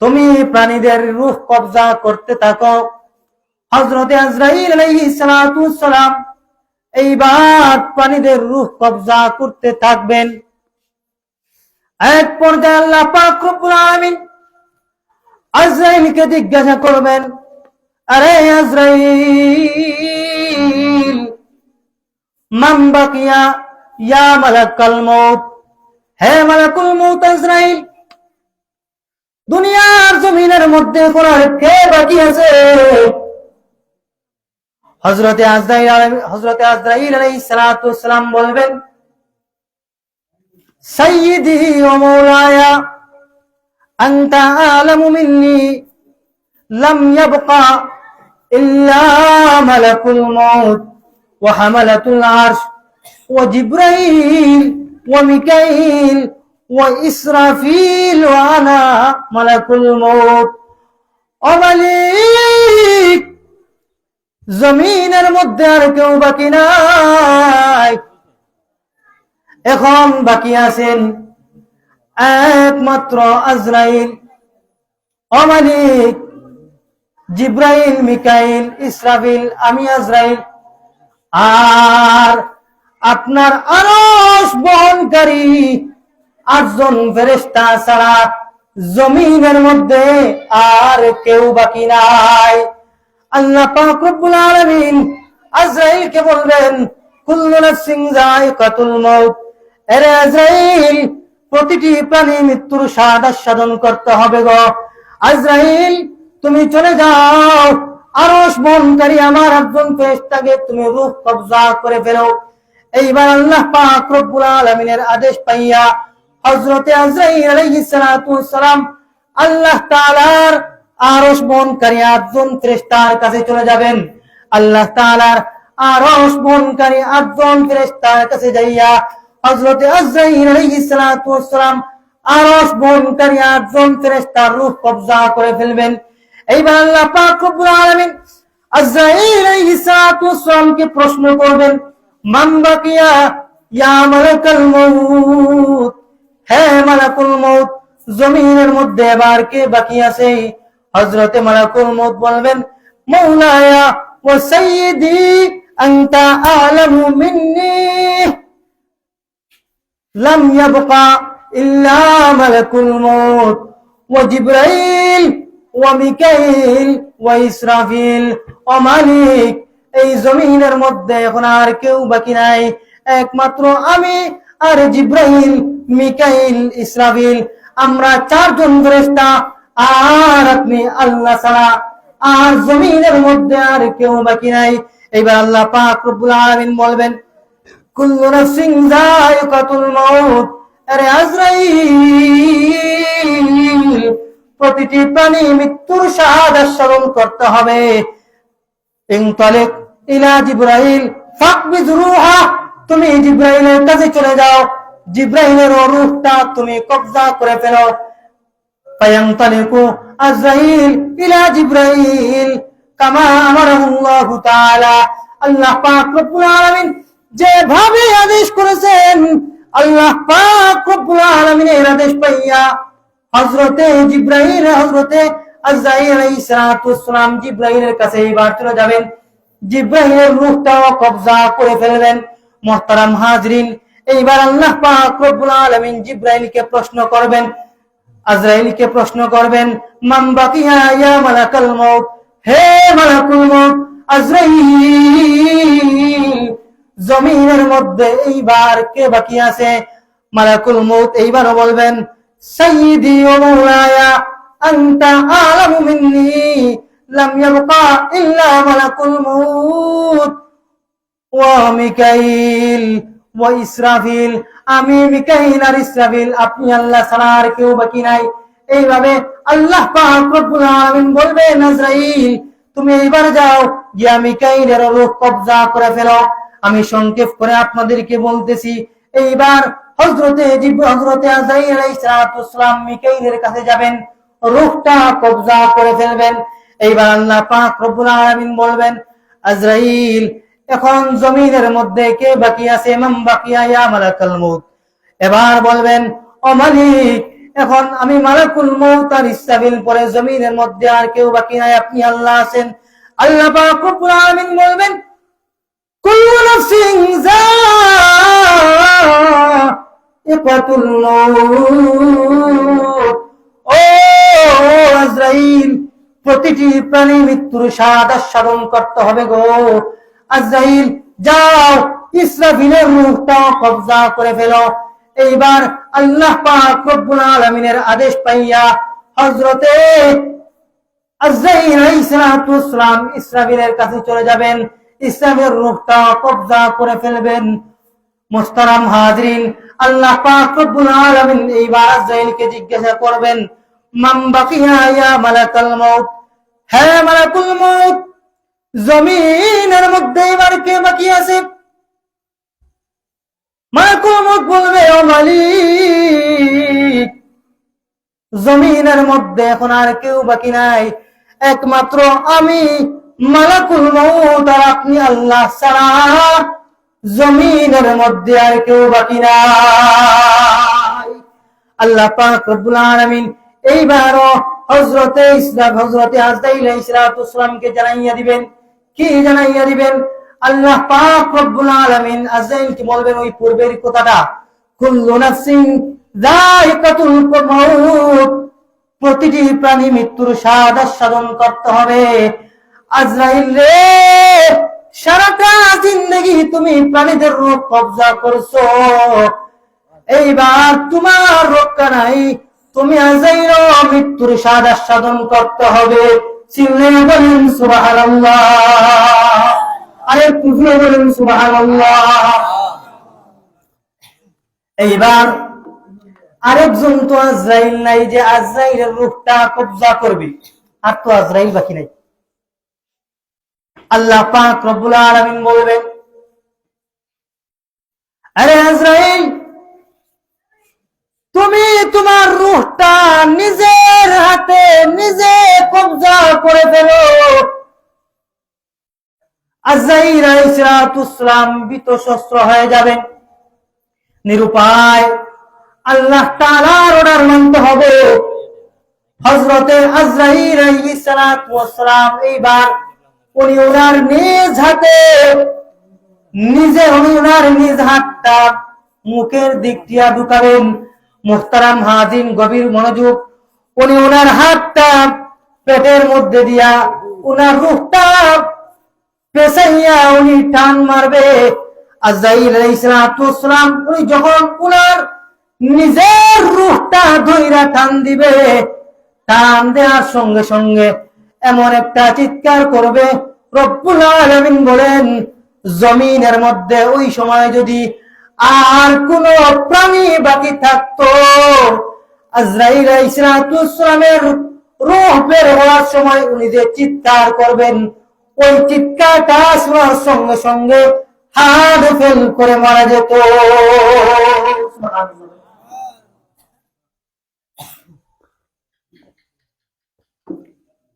Speaker 1: তুমি প্রাণীদের রূহ কবজা করতে থাকো। হযরত আজরাইল আলাইহিস সালাতু ওয়াস সালাম এইবার প্রাণীদের রূহ কবজা করতে থাকবেন। এক পর্যায়ে আল্লাহ পাক রব্বুল আলামিন আজরাইলকে জিজ্ঞাসা করবেন, আরে আজরাইল, মান বাকিয়া ইয়া মালাকাল মউত, হে মালাকুল মউত আজরাইল, দুনিয়ার জমিনের মধ্যে কোন কে বাকি আছে? হযরতে আজরাইল আলাইহিস সালাতু ওয়াস সালাম বলবেন, সাইয়্যিদি ওয়া মাওলায়া আনতা আলামু মিন্নি লাম ইয়াবকা ইল্লা মালাকুল মউত ওয়া হামালাতুল আরশ ওয়া জিবরাইল ওয়া মিকাইল ওয়া ইসরাফিল ওয়া আনা মালাকুল মউত। ও মালিক, জমিনের মধ্যে আর কেউ বাকি নাই। এখন বাকি আছেন একমাত্র আজরাইল। ও মালিক, জিবরাইল, মিকাইল, ইসরাফিল, আমি আজরাইল, আর আপনার আরশ বহনকারী 8 জন ফেরেশতা ছাড়া জমিনের মধ্যে আর কেউ বাকি নাই। আল্লাহ পাক রব্বুল আলামিন আজরাইলকে বলবেন, কুল্লু নাফসিন যায়কাতুল মাউত, আরে আজরাইল, প্রতিটি প্রাণী মৃত্যুর স্বাদ আস্বাদন করতে হবে গো। আজরাইল তুমি চলে যাও, আরশ বহনকারী আমার একজন ফেরেশতাকে তুমি রূহ কবজা করে ফেলো। এইবার আল্লাহ পাক রব্বুল আলামিনের আদেশ পাইয়া হযরতে আজরাইল আলাইহিস সালাতু ওয়াস সালাম আল্লাহ তাআলার আরশ বহনকারী একজন ফেরেশতার কাছে চলে যাবেন। আল্লাহ তাআলার আরশ বহনকারী একজন ফেরেশতার কাছে যাইয়া হযরতে আজরাইল আলাইহিস সালাতু ওয়াস সালাম আরশ বহনকারী একজন ফেরেশতার রূহ কবজা করে ফেলবেন। এইবার আল্লাহ পাক রব্বুল আলামিন আজরাইল আলাইহিস সালাতু ওয়াস সালামকে প্রশ্ন করবেন, মান বাকিয়া ইয়া মালাকুল মউত, হে মালাকুল মউত, জমিনের মধ্যে এবার কে বাকি আছে? হযরতে মালাকুল মউত বলবেন, মাওলায়া ওয়া সাইয়্যিদি আনতা আ'লামু মিন্নি লাম ইয়াবকা ইল্লা মালাকুল মউত ওয়া জিবরাইল ওয়া মিকাইল ওয়া ইসরাফিল। ও মালিক, এই জমিনের মধ্যে এখন আর কেউ বাকি নাই, একমাত্র আমি আর জিবরাইল, মিকাইল, ইসরাফিল, আমরা চারজন ফেরেশতা, আর আপনি আল্লাহ ছাড়া আর জমিনের মধ্যে আর কেউ বাকি নাই। এইবার আল্লাহ পাক রব্বুল আলামিন বলবেন, কুল্লু নাফসিন যায়িকাতুল মাউত, আরে আজরাইল, প্রতিটি প্রাণী মৃত্যুর স্বাদ আস্বাদন করতে হবে। ইনতালিক ইলা জিবরাইল ফাকবিজ রূহা, তুমি জিবরাইলের কাছে চলে যাও, জিবরাইলের রূহটা তুমি কবজা করে ফেলো। ফায়ানতালিকু আজরাইল ইলা জিবরাইল কামা আমারাহুল্লাহু তাআলা, আল্লাহ পাক রব্বুল আলামিন যেভাবে আদেশ করেছেন, আল্লাহ পাক রব্বুল আলামিনের আদেশ পাইয়া হযরতে জিবরাইল, হযরতে আজরাইল আলাইহিস সালাতু ওয়াস সালাম জিবরাইলের কাছে এবার চলে যাবেন, জিবরাইলের রূহটাও কবজা করে ফেলবেন। মুহতারাম হাজরিন, এইবার আল্লাহ পাক রব্বুল আলামিন জিবরাইলকে প্রশ্ন করবেন, আজরাইলকে প্রশ্ন করবেন, মান বাকিয়া ইয়া মালাকুল মউত, হে মালাকুল মউত, আজরাইল, জমিনের মধ্যে এইবার কে বাকি আছে? মালাকুল মউত এইবার বলবেন, সাইয়্যিদি ওয়া মাওলায়া আনতা আ'লামু মিন্নি লাম ইয়াবকা ইল্লা মালাকুল মউত ওয়া মিকাইল ওয়া ইসরাফিল, আমি মিকাইল আর ইসরাফিল, আপনি আল্লাহ ছাড়া আর কেউ বাকি নাই। এইভাবে আল্লাহ পাক রব্বুল আলামিন বলবেন, আজরাইল তুমি এইবার যাও, গিয়া মিকাইলের রূহ কবজা করে ফেলো। আমি সংক্ষেপ করে আপনাদেরকে বলতেছি। এইবার হযরতে আজরাইল আলাইহিস সালাম মিকাইলের কাছে যাবেন, রূহটা কবজা করে ফেলবেন। এইবার আল্লাহ পাক রব্বুল আলামিন বলবেন, আজরাইল, এখন জমিনের মধ্যে কে বাকি আছে? মান বাকিয়া ইয়া মালাকুল মউত। এবার বলবেন, ও মালিক, এখন আমি মালাকুল মউত আর ইসরাফিল পরে জমিনের মধ্যে আর কেউ বাকি নাই, আপনি আল্লাহ আছেন। আল্লাহ পাক রব্বুল আলামিন বলবেন, কুল্লু নাফসিন যায়িকাতুল মাউত, ও আজরাইল, প্রতিটি প্রাণী মৃত্যুর স্বাদ আস্বাদন করতে হবে গো। আজরাইল যাও, ইসরাফিলের রূহটা কবজা করে ফেলো। এইবার আল্লাহ পাক রব্বুল আলামিনের আদেশ পাইয়া হযরতে আজরাইল আলাইহিস সালাতু ওয়াস সালাম ইসরাফিলের কাছে চলে যাবেন, ইসরাফিলের রূহটা কবজা করে ফেলবেন। মুহতারাম হাজরিন, আল্লাহ পাক রব্বুল আলামিন এইবার আজরাইলকে জিজ্ঞাসা করবেন, মান বাকিয়া ইয়া মালাকুল মউত, হে মালাকুল মউত, জমিনের মধ্যে এবার কে বাকি আছে? মালাকুল মউত বলবে, ও মালিক, জমিনের মধ্যে এখন আর কেউ বাকি নাই, একমাত্র আমি মালাকুল মউত আর আপনি আল্লাহ ছাড়া জমিনের মধ্যে আর কেউ বাকি নাই। আল্লাহ পাক রব্বুল আলামিন এইবারও হযরতে আজরাইল আলাইহিস সালামকে জানাইয়া দিবেন। কি জানাইয়া দিবেন? আল্লাহ পাক রব্বুল আলামিন আজরাইলকে বলবেন ওই পূর্বের কথাটা, কুল্লু নাফসিন যায়িকাতুল মাউত, প্রতিটি প্রাণী মৃত্যুর স্বাদ আস্বাদন করতে হবে। আজরাইল রে, সারাটা জিন্দেগি তুমি প্রাণীদের রূহ কবজা করছো, এইবার তোমার রক্ষা নাই, তুমি আজাইর মৃত্যুর স্বাদ আস্বাদন করতে হবে। চিল্লে বলেন সুবহানাল্লাহ, আরে কুফরে বলেন সুবহানাল্লাহ। এইবার আরেকজন তো আজরাইল নাই যে আজরাইলের রূহটা কবজা করবে, আর তো আজরাইল বাকি নাই। আল্লাহ পাক রব্বুল আলামিন বলবেন, আরে আজরাইল, তুমি তোমার রূহটা নিজের হাতে নিজে কবজা করে ফেলো। আজরাইল আলাইহিস সালাম বিতশস্ত্র হয়ে যাবেন, নিরুপায়। আল্লাহ তাআলার অর্ডার মানতে হবে। হযরতে আজরাইল আলাইহিস সালাম এইবার উনি ওনার নিজ হাতে ওনার নিজ হাতটা মুখের দিক দিয়া ঢুকাবেন। মুহতারাম হাজিন, গভীর মনোযোগ। উনি ওনার হাতটা পেটের মধ্যে দিয়া ওনার রূহটা পেছাইয়া উনি টান মারবে। আজরাইল আলাইহিস সালাম উনি যখন ওনার নিজের রূহটা ধইরা টান দিবে, টান দেওয়ার সঙ্গে সঙ্গে এমন একটা চিৎকার করবে, রব্বুল আলামিন বলেন, জমিনের মধ্যে ওই সময় যদি আর কোন প্রাণী বাকি থাকতো, আজরাইল আলাইহিস সালামের রূহ বের হওয়ার সময় উনি যে চিৎকার করবেন, ওই চিৎকারটা শোনার সঙ্গে সঙ্গে হাড় ফেল করে মারা যেত।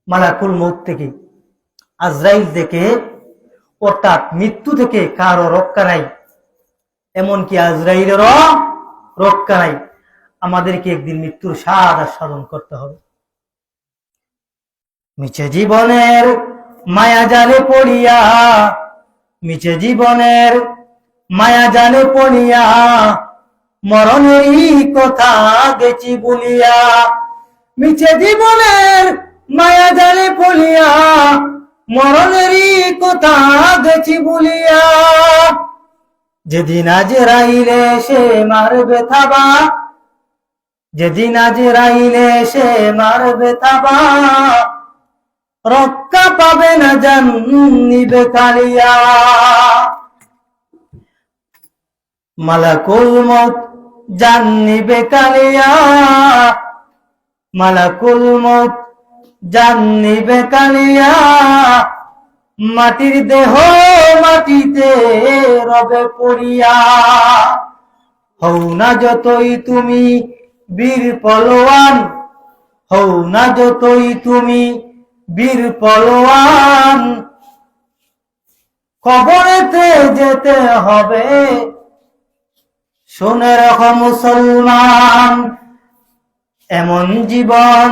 Speaker 1: মালাকুল মউত থেকে, আজরাইল থেকে, অর্থাৎ মৃত্যু থেকে কারো রক্ষা নাই, এমনকি আজরাইলেরও রক্ষা নাই। আমাদেরকে একদিন মৃত্যুর স্বাদ আস্বাদন করতে হবে। মিছে জীবনের মায়া জালে পড়িয়া, মিছে জীবনের মায়া জালে পড়িয়া, মরণেরই কথা গেছি বলিয়া। মিছে জীবনের মায়া জালে পড়িয়া, মরণেরই কথা গেছি বলিয়া। যেদিন আজরাইলে সে মারবে থাবা, যেদিন আজরাইলে সে মারবে থাবা, রক্ষা পাবে না জান নিবে কালিয়া। মালাকুল মউত জান নিবে কালিয়া, মালাকুল মউত জান নিবে কালিয়া। মাটির দেহ মাটিতে রবে পড়িয়া। হও না যতই তুমি বীর পলোয়ান, হও না যতই তুমি বীর পলোয়ান, কবরেতে যেতে হবে শুনে রাখো মুসলমান। এমন জীবন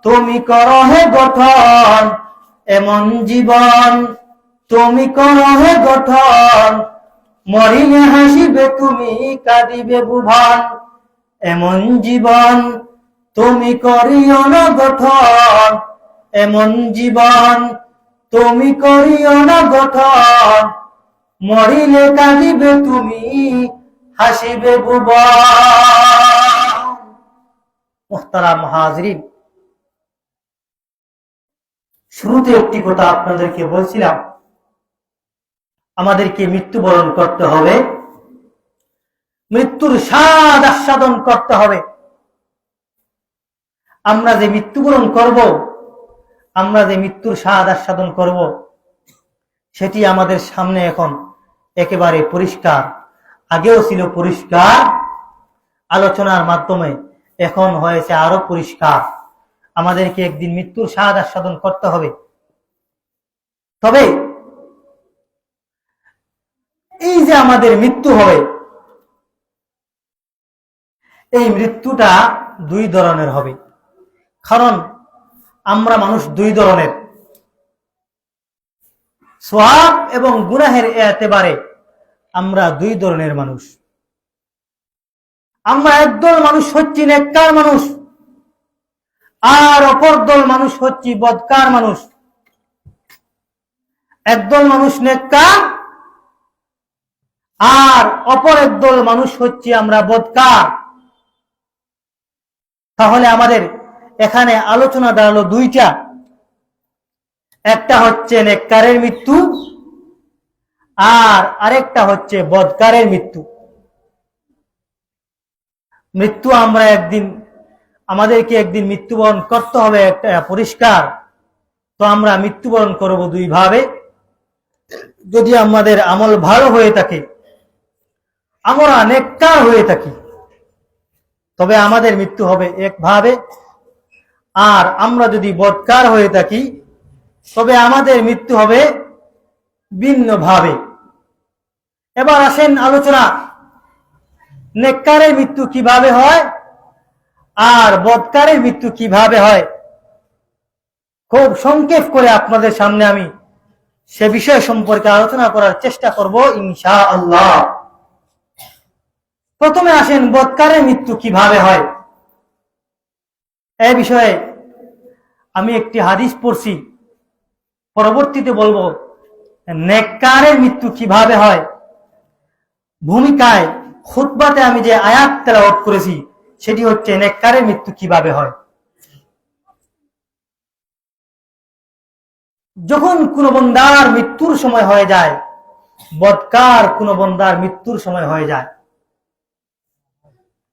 Speaker 1: তুমি করো হে গঠন, এমন জীবন তুমি করো হে গঠন, মরিলে হাসিবে তুমি কাঁদিবে ভুবন। এমন জীবন তুমি করিও না গঠন, এমন জীবন তুমি করিও না গঠন, মরিলে কাঁদিবে তুমি হাসিবে ভুবন। মুহতারাম হাজরিন, শুরুতে একটি কথা আপনাদেরকে বলছিলাম, আমাদেরকে মৃত্যুবরণ করতে হবে, মৃত্যুর স্বাদ আস্বাদন করতে হবে। আমরা যে মৃত্যুবরণ করব, আমরা যে মৃত্যুর স্বাদ আস্বাদন করব, সেটি আমাদের সামনে এখন একেবারে পরিষ্কার। আগেও ছিল পরিষ্কার, আলোচনার মাধ্যমে এখন হয়েছে আরো পরিষ্কার। আমাদেরকে একদিন মৃত্যুর স্বাদ আস্বাদন করতে হবে। তবে এই যে আমাদের মৃত্যু হবে, এই মৃত্যুটা দুই ধরনের হবে। কারণ আমরা মানুষ দুই ধরনের, সওয়াব এবং গুনাহের এতেবারে আমরা দুই ধরনের মানুষ। আমরা একদল মানুষ হচ্ছি নেককার মানুষ, আর অপর দল মানুষ হচ্ছি বদকার মানুষ। একদল মানুষ নেককার, আর অপর একদল মানুষ হচ্ছে আমরা বদকার। তাহলে আমাদের এখানে আলোচনা দাঁড়ালো দুইটা, একটা হচ্ছে নেককারের মৃত্যু আর আরেকটা হচ্ছে বদকারের মৃত্যু। মৃত্যু আমরা আমাদেরকে একদিন মৃত্যুবরণ করতে হবে, একটা পরিষ্কার। তো আমরা মৃত্যুবরণ করব দুই ভাবে। যদি আমাদের আমল ভালো হয়ে থাকে, আমরা নেককার হয়ে থাকি, তবে আমাদের মৃত্যু হবে একভাবে। আর আমরা যদি বদকার হয়ে থাকি, তবে আমাদের মৃত্যু হবে ভিন্নভাবে। এবার আসেন আলোচনা, নেককারের মৃত্যু কিভাবে হয় আর বদকারের মৃত্যু কিভাবে হয়। খুব সংক্ষেপ করে আপনাদের সামনে আমি সে বিষয় সম্পর্কে আলোচনা করার চেষ্টা করব ইনশাআল্লাহ। প্রথমে আসেন বদকারের মৃত্যু কিভাবে হয়। এই বিষয়ে আমি একটি হাদিস পড়ছি, পরবর্তীতে বলবো নেককারের মৃত্যু কিভাবে হয়। ভূমিকায় খুতবাতে আমি যে আয়াত তেলাওয়াত করেছি সেটি হচ্ছে নেককারের মৃত্যু কিভাবে হয়। যখন কোন বন্দার মৃত্যুর সময় হয়ে যায়, বদকার কোন বন্দার মৃত্যুর সময় হয়ে যায়,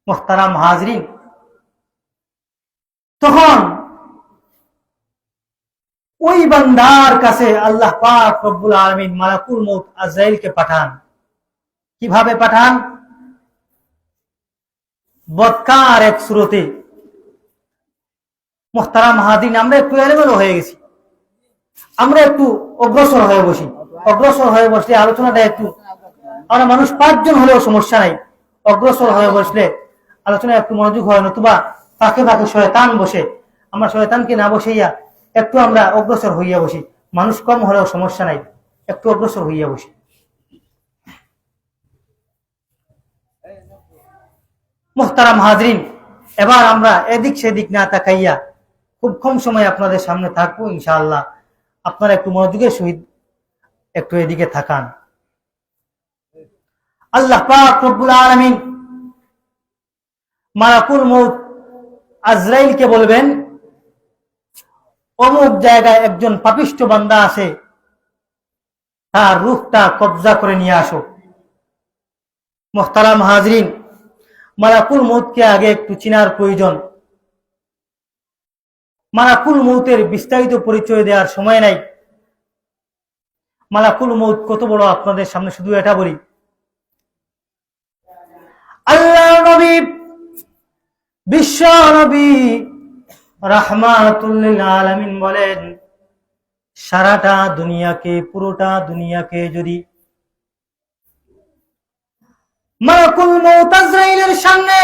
Speaker 1: মুহতারাম হাজরিন, তখন ওই বান্দার কাছে আল্লাহ পাক রব্বুল আলামিন মালাকুল মউত আজরাইলকে পাঠান। কিভাবে পাঠান? বদকার এক সুরতে। মুহতারাম হাজরিন, আমরা একটু এলোমেলো হয়ে গেছি, আমরা একটু অগ্রসর হয়ে বসি। অগ্রসর হয়ে বসলে আলোচনাটা একটু, আমরা মানুষ 5 জন হলেও সমস্যা নাই, অগ্রসর হয়ে বসলে আলোচনা একটু মনোযোগ হয়। নতুবা ফাঁকে ফাঁকে শয়তান বসে, আমরা শয়তানকে না বসাইয়া একটু আমরা অগ্রসর হইয়া বসি। মানুষ কম হলেও সমস্যা নাই, একটু অগ্রসর হইয়া বসি। মুহতারাম হাজরিন, এবার আমরা এদিক সেদিক না তাকাইয়া খুব কম সময় আপনাদের সামনে থাকবো ইনশাআল্লাহ। আপনারা একটু মনোযোগের সহিত একটু এদিকে থাকান। আল্লাহ পাক রব্বুল আলামিন মালাকুল মউত আজরাইলকে বলবেন, অমুক জায়গায় একজন পাপিষ্ঠ বান্দা আছে, তার রূহটা কবজা করে নিয়ে আসো। মুহতারাম হাজরিন, মালাকুল মউতকে আগে একটু চিনার প্রয়োজন। মালাকুল মউতের বিস্তারিত পরিচয় দেওয়ার সময় নাই। মালাকুল মউত কত বড় আপনাদের সামনে শুধু এটা বলি। আল্লাহ নবী, বিশ্ব নবী রাহমাতুল লিল আলামিন বলেন, সারাটা দুনিয়াকে, পুরোটা দুনিয়াকে যদি মালাকুল মউত আজরাইলের সামনে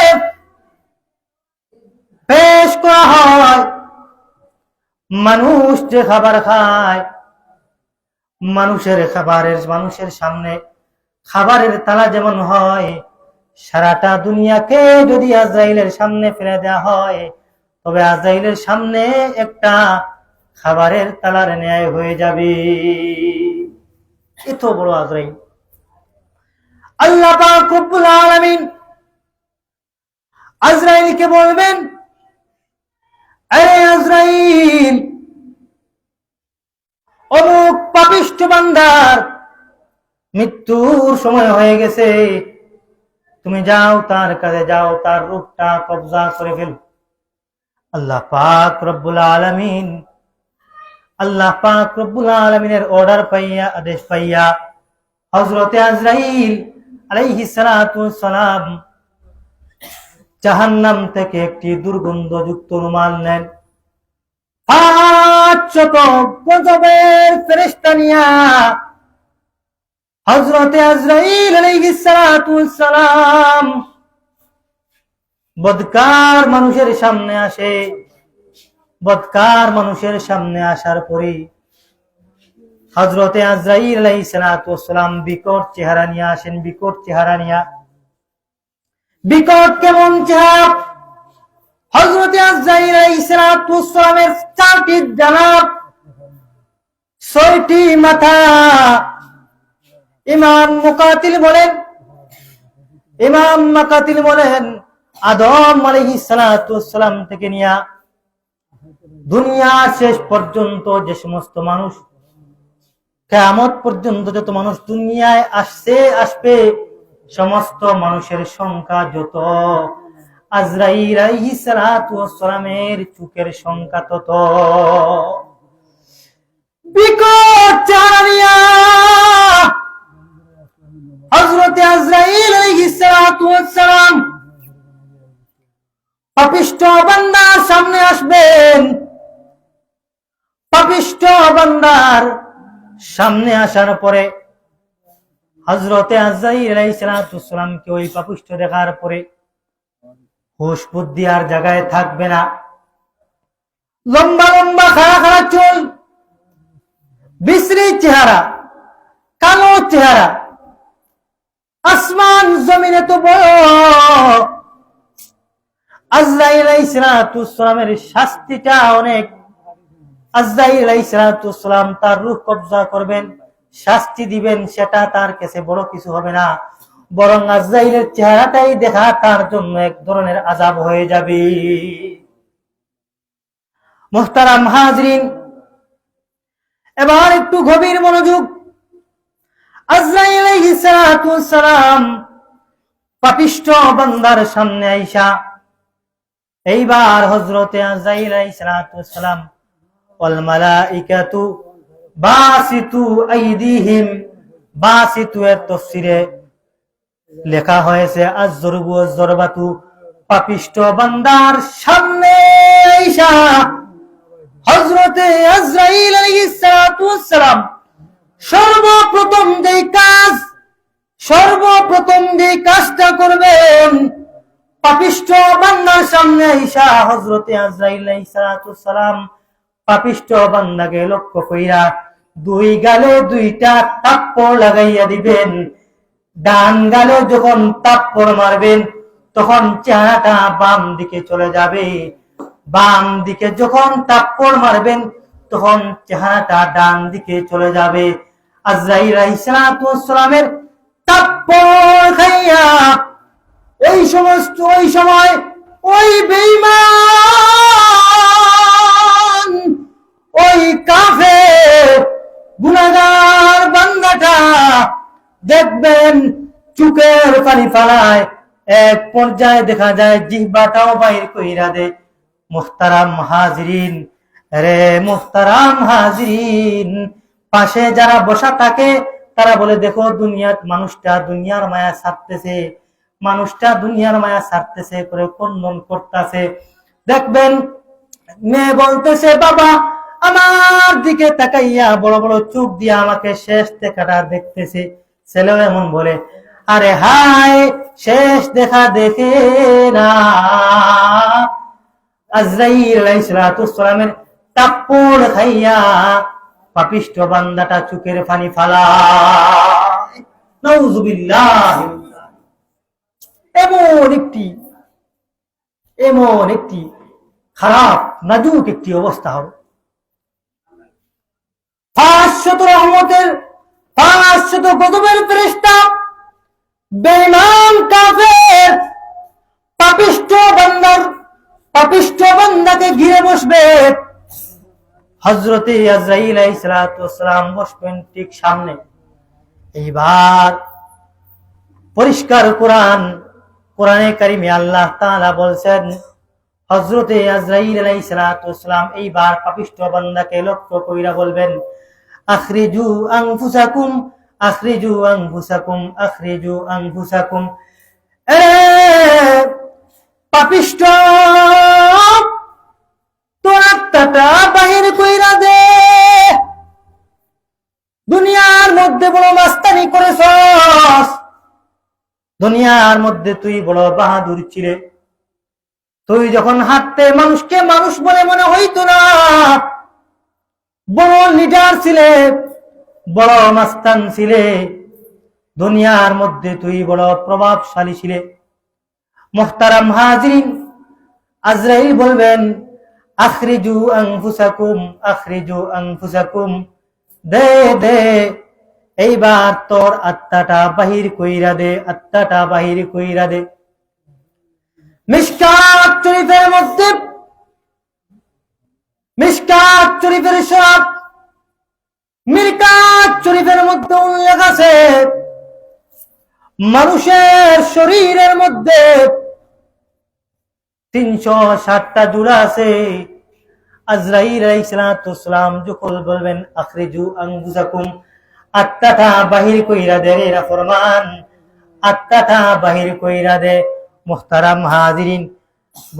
Speaker 1: পেশ করা হয়, মানুষ যে খাবার খায়, মানুষের সামনে খাবারের তালা যেমন হয়, সারাটা দুনিয়াকে যদি আজরাইলের সামনে ফেলে দেওয়া হয়, তবে আজরাইলের সামনে একটা খাবারের তালার ন্যায় হয়ে যাবে। এত বড় আজরাইল। আল্লাহ পাক রব্বুল আলামিন আজরাইলকে বলবেন, আরে আজরাইল, অমুক পাপিষ্ঠ বান্দার মৃত্যুর সময় হয়ে গেছে, তুমি যাও, তার কাছে যাও, তার রূহটা কবজা করে ফেল। আল্লাহ পাক রব্বুল আলামিনের অর্ডার পাইয়া, আদেশ পাইয়া হযরতে আজরাইল আলাইহিস সালাতু ওয়াস সালাম জাহান্নাম থেকে একটি দুর্গন্ধযুক্ত রুমাল নেন, 500 গজবের ফেরেশতা নিয়া হযরতে আজরাইল আলাইহিস সালাতু ওয়াস সালাম বদকার মানুষের সামনে আসে। বদকার মানুষের সামনে আসার পরে হযরতে আজরাইল আলাইহিস সালাতু ওয়াস সালাম বিকট চেহারা নিয়ে আসেন। বিকট চেহারা নিয়া, বিকট কেমন চেহারা? হযরতে আজরাইল আলাইহিস সালাতু ওয়াস সালামের 4টি ডানা, 6টি মাথা। ইমাম মুকাতিল বলেন ইমাম মাকাতিল বলেন আদম আলাইহিস সালাতু ওয়াস সালাম থেকে নিয়া দুনিয়ার শেষ পর্যন্ত যে সমস্ত মানুষ, কিয়ামত পর্যন্ত যত মানুষ দুনিয়ায় আসবে সমস্ত মানুষের সংখ্যা যত, আজরাইল আলাইহিস সালাতু ওয়াস সালামের চোখের সংখ্যা তত। বিকট চেহারা নিয়া হযরত আজরাইল আলাইহিস সালাতু ওয়াস সালাম পাপিষ্ঠ বান্দার সামনে আসবেন। পাপিষ্ঠ বান্দার সামনে আসার পরে হযরত আজরাইল আলাইহিস সালাতু ওয়াস সালামকে ওই পাপিষ্ঠ দেখার পরে হুঁশ বুদ্ধি আর জায়গায় থাকবে না। লম্বা লম্বা খাড়া খাড়া চুল, বিশ্রী চেহারা, কালো চেহারা, আসমান জমিনে তো বড়। আজরাইল আলাইহিস সালাতু ওয়াস সালামের শাস্তিটা অনেক। আজরাইল আলাইহিস সালাতু ওয়াস সালাম তার রূহ কবজা করবেন, শাস্তি দিবেন, সেটা তার কাছে বড় কিছু হবে না, বরং আজরাইলের চেহারাটাই দেখা তার জন্য এক ধরনের আযাব হয়ে যাবে। মুহতারাম হাজরিন, এবার একটু গভীর মনোযোগ। আজরাইল আলাইহিস সালাতু ওয়াস সালাম পাপিষ্ঠ বান্দার সামনে আইসা এইবার হযরতে আজরাইল আলাইহিস সালাতু ওয়াস সালাম ওয়াল মালাইকাতু বাসিতু আইদিহিম, বাসিতু এর তাফসীরে লেখা হয়েছে আযরবু ওয়াজ-যরবাতু, পাপিষ্ঠ বান্দার সামনে আইসা হযরতে আজরাইল আলাইহিস সালাতু ওয়াস সালাম সর্বপ্রথম যে কাজটা করবেন, পাপিষ্ঠ বান্দার সামনে আইসা হযরতে আজরাইল আলাইহিস সালাতু ওয়াস সালাম পাপিষ্ঠ বান্দাকে লক্ষ্য কইরা দুই গালে দুইটা থাপ্পড় লাগাইয়া দিবেন। ডান গালে যখন থাপ্পড় মারবেন তখন চেহারাটা বাম দিকে চলে যাবে, বাম দিকে যখন থাপ্পড় মারবেন তখন চেহারাটা ডান দিকে চলে যাবে। আজরাইল আলাইহিস সালাতু ওয়াস সালামের থাপ্পড় খাইয়া ওই সময় ওই বেঈমান, ওই কাফের গুনাহগার বান্দাটা দেখবেন চোখের পানি ফালায়, এক পর্যায়ে দেখা যায় জিহ্বাটাও বাইর কইরা দেয়। মুহতারাম হাজিরিন, রে মুহতারাম হাজিরিন, পাশে যারা বসা থাকে তারা বলে দেখো মানুষটা দুনিয়ার মায়া ছাড়তেছে, মানুষটা দুনিয়ার মায়া ছাড়তেছে করে কন্দন করতেছে। দেখবেন মেয়ে বলতেছে বাবা আমার দিকে তাকাইয়া বড় বড় চোখ দিয়ে আমাকে শেষ দেখাটা দেখতেছে। ছেলেও এমন বলে আরে হায় শেষ দেখা দেখে না। আজরাইল আলাইহিস সালাতু ওয়াস সালামের থাপ্পড় খাইয়া পাপিষ্ঠ বান্দাটা চোখের পানি ফালায়। নাউযুবিল্লাহ। এমন একটি খারাপ নাজুক একটি অবস্থা হবে। 500 রহমতের 500 গজবের ফেরেশতা বেঈমান কাফের পাপিষ্ঠ বান্দাকে ঘিরে বসবে। হযরতে আজরাইল আলাইহিস সালাতু ওয়াস সালাম বসবেন ঠিক সামনে। এইবার পরিষ্কার কোরআনে কারিমে আল্লাহ তাআলা বলছেন হযরতে আজরাইল আলাইহিস সালাতু ওয়াস সালাম এইবার পাপিষ্ঠ বান্দাকে লক্ষ্য কইরা বলবেন আখরিজু আনফুসাকুম আখরিজু আনফুসাকুম আখরিজু আনফুসাকুম। পাপিষ্ঠ তোর আত্মাটা বাহির কইরা দে। দুনিয়ার মধ্যে বড় মাস্তানি করেছস, দুনিয়ার মধ্যে তুই বড় বাহাদুর ছিলে। তুই যখন হাঁটতে মানুষকে মানুষ বলে মনে হইতো না, বড় লিডার ছিলে, বড় মাস্তান ছিলে, দুনিয়ার মধ্যে তুই বড় প্রভাবশালী ছিলে। মুহতারাম হাজিরিন, আজরাইল বলবেন আখরিজু আনফুসাকুম আখরিজু আনফুসাকুম, দে দে এইবার তোর আত্মাটা বাহির কইরা দে, আত্মাটা বাহির কইরা দে। মিশকাত শরীফের মধ্যে, মিশকাত শরীফের সব মিরকাত শরীফের মধ্যে উল্লেখ আছে, মানুষের শরীরের মধ্যে 360টা জোড়া আছে। আজরাইল আলাইহিস সালাম যখন বলবেন আখরিজু আনফুসাকুম, আত্মাটা বাহির কইরা দে রে নাফরমান, আত্মাটা বাহির কইরা দে। মুহতারাম হাজিরিন,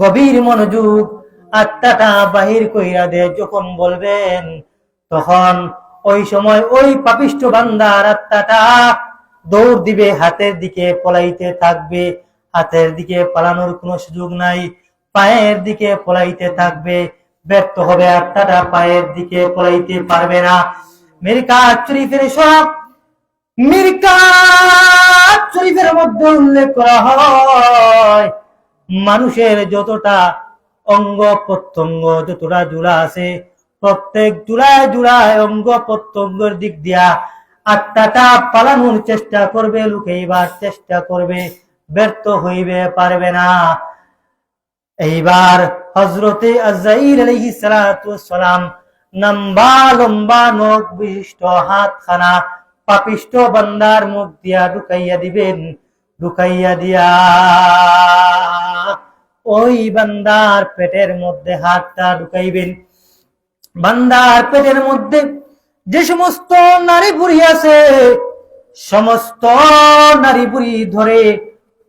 Speaker 1: গভীর মনোযোগ, আত্মাটা বাহির কইরা দে যখন বলবেন, তখন ওই সময় ওই পাপিষ্ঠ বান্দার আত্মাটা দৌড় দিবে, হাতের দিকে পলাইতে থাকবে। হাতের দিকে পালানোর কোনো সুযোগ নাই, পায়ের দিকে পলাইতে থাকবে, ব্যর্থ হবে। আত্মাটা পায়ের দিকে পলাইতে পারবে না। মিরকাত শরীফের সব, মিরকাত শরীফের মধ্যে উল্লেখ করা হয়, মানুষের যতটা অঙ্গ প্রত্যঙ্গ, যতটা জোড়া আছে, প্রত্যেক জোড়ায় জোড়ায় অঙ্গ প্রত্যঙ্গের দিক দিয়া আত্মাটা পালানোর চেষ্টা করবে, লুকাইবার চেষ্টা করবে, ব্যর্থ হইবে, পারবে না। এইবার হযরতে আজরাইল আলাইহিস সালাতু ওয়াস সালাম লম্বা লম্বা নখ বিশিষ্ট হাতখানা পাপিষ্ঠ বান্দার মুখ দিয়া ঢুকাইয়া দিবেন। ঢুকাইয়া দিয়া ওই বান্দার পেটের মধ্যে হাতটা ঢুকাইবেন। বান্দার পেটের মধ্যে যে সমস্ত নারী বুড়ি আছে, সমস্ত নারী বুড়ি ধরে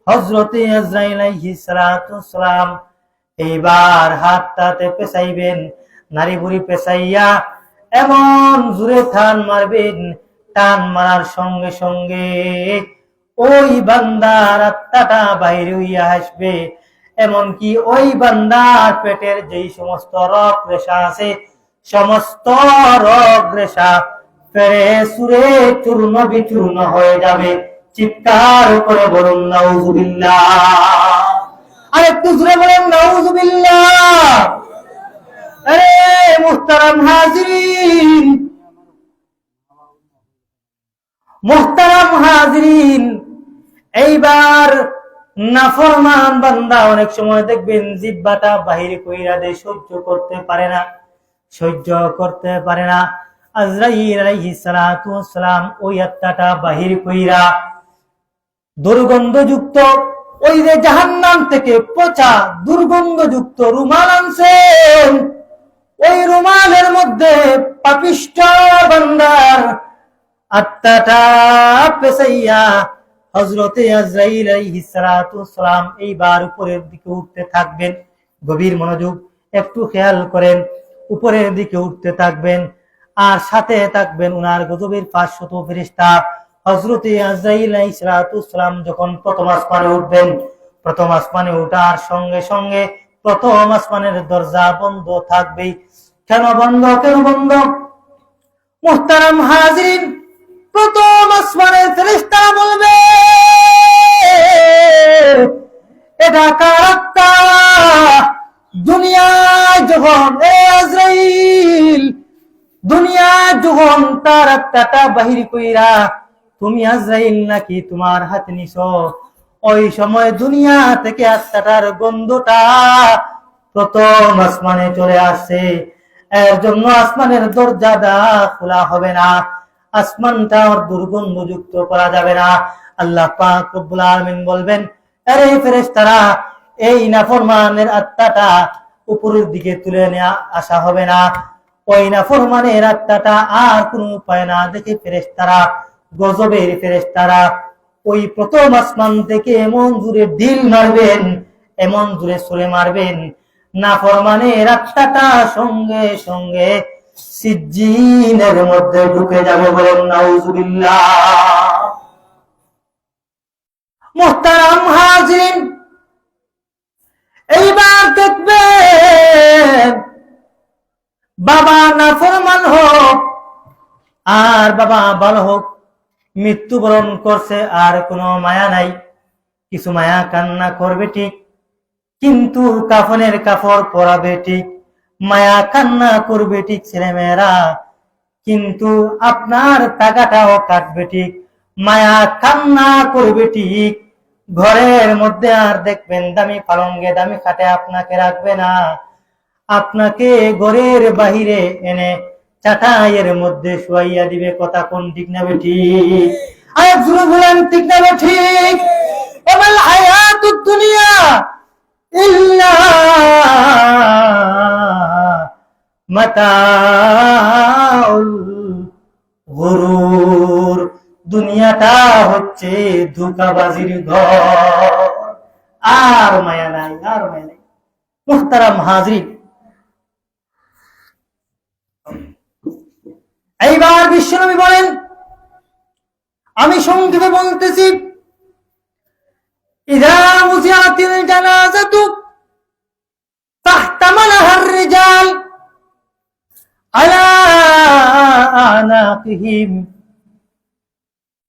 Speaker 1: হযরতে আজরাইল আলাইহিস সালাতু ওয়াস সালাম এইবার হাতটাতে পেছাইবেন। নারী বুড়ি পেছাইয়া এমন জোরে টান মারবেন, টান মারার সঙ্গে সঙ্গে ওই বান্দার আত্মাটা বাইরে হইয়া আসবে। এমনকি ওই বান্দার পেটের যেই সমস্ত রগ রেশা আছে, সমস্ত রগ রেশা ফেরে সুরে চূর্ণ বিচূর্ণ হয়ে যাবে। চিৎকার করে বলুন নাউজুবিল্লাহ। আর একটু জোরে বলেন নাউজুবিল্লাহ। আরে মুহতারাম হাজিরিন, মুহতারাম হাজিরিন, এইবার নাফরমান বান্দা অনেক সময় দেখবেন জিহ্বাটা বাহির কইরা দেয়, সহ্য করতে পারে না, সহ্য করতে পারে না। আজরাইল আলাইহিস সালাতু ওয়াস সালাম ওই আত্মাটা বাহির কইরা দুর্গন্ধযুক্ত ওই যে জাহান্নাম থেকে পচা দুর্গন্ধযুক্ত রুমাল আনছেন, ওই রুমালের মধ্যে পাপিষ্ঠ বান্দার আত্মাটা পেছাইয়া হযরতে আজরাইল আলাইহিস সালাতু ওয়াস সালাম এইবার উপরের দিকে উঠতে থাকবেন। গভীর মনোযোগ, একটু খেয়াল করেন, উপরের দিকে উঠতে থাকবেন, আর সাথে থাকবেন উনার গজবের 500 ফেরেশতা। হযরতে আজরাইল আলাইহিস সালাতু ওয়াস সালাম যখন প্রথম আসমানে উঠবেন, প্রথম আসমানে ওঠার সঙ্গে সঙ্গে প্রথম আসমানের দরজা বন্ধ থাকবে। কেন বন্ধ? কেন বন্ধ? মুহতারাম হাজিরিন, প্রথম আসমানের ফেরেশতা বলবে, এটা কার আত্মা? দুনিয়ায় যখন আজরাইল দুনিয়ায় যখন তার আত্মাটা বাহির কইরা তুমি আজরাইল নাকি তোমার হাতে নিছো, ওই সময় দুনিয়া থেকে আত্মাটার গন্ধটা প্রথম আসমানে চলে আসছে। এর জন্য আসমানের দরজাটা খোলা হবে না, আসমানটা দুর্গন্ধযুক্ত করা যাবে না। আল্লাহ পাক রব্বুল আলামিন বলবেন, আরে ফেরেশতারা, এই নাফরমানের আত্মাটা উপরের দিকে তুলে নিয়ে আসা হবে না। ওই নাফরমানের আত্মাটা আর কোনো উপায় না দেখে ফেরেশতারা, গজবের ফেরেশতারা ওই প্রথম আসমান থেকে এমন জোরে ঢিল মারবেন, এমন জোরে ছুঁড়ে মারবেন, নাফরমানের আত্মাটা সঙ্গে সঙ্গে সিজ্জিনের মধ্যে ঢুকে যাবে। বলেন নাউজুবিল্লাহ। মুহতারাম হাজিরিন, এইবার দেখবেন বাবা নাফরমান হোক আর বাবা ভালো হোক, মৃত্যুবরণ করছে আর কোনো মায়া নাই। কিছু মায়া কান্না করবে ঠিক, কিন্তু কাফনের কাপড় পরাবে ঠিক, মায়া কান্না করবে ঠিক ছেলেমেয়েরা, কিন্তু আপনার টাকাটাও কাটবে ঠিক, মায়া কান্না করবে ঠিক, ঘরের মধ্যে আর দেখবেন দামি পালঙ্গে দামি খাটে আপনাকে রাখবে না, আপনাকে ঘরের বাহিরে এনে চাটাইয়ের মধ্যে শুয়াইয়া দিবে। কথা কোন ঠিক না ঠিক? আয়াত জুড়ে বলেন ঠিক না ঠিক? ওয়াল হায়াতুদ দুনিয়া ইল্লা মাতাউল গুরুর, দুনিয়াটা হচ্ছে ধোঁকাবাজির ঘর। আর মায়া নাই, আর মায়া নাই। মুহতারাম হাজরিন, এইবার বিশ্বনবী বলেন, আমি সংক্ষেপে বলতেছি, ইযা উযিয়াতিল জানাযাতু ফাহতামালাহার রিজাল আলা আনাকিহিম,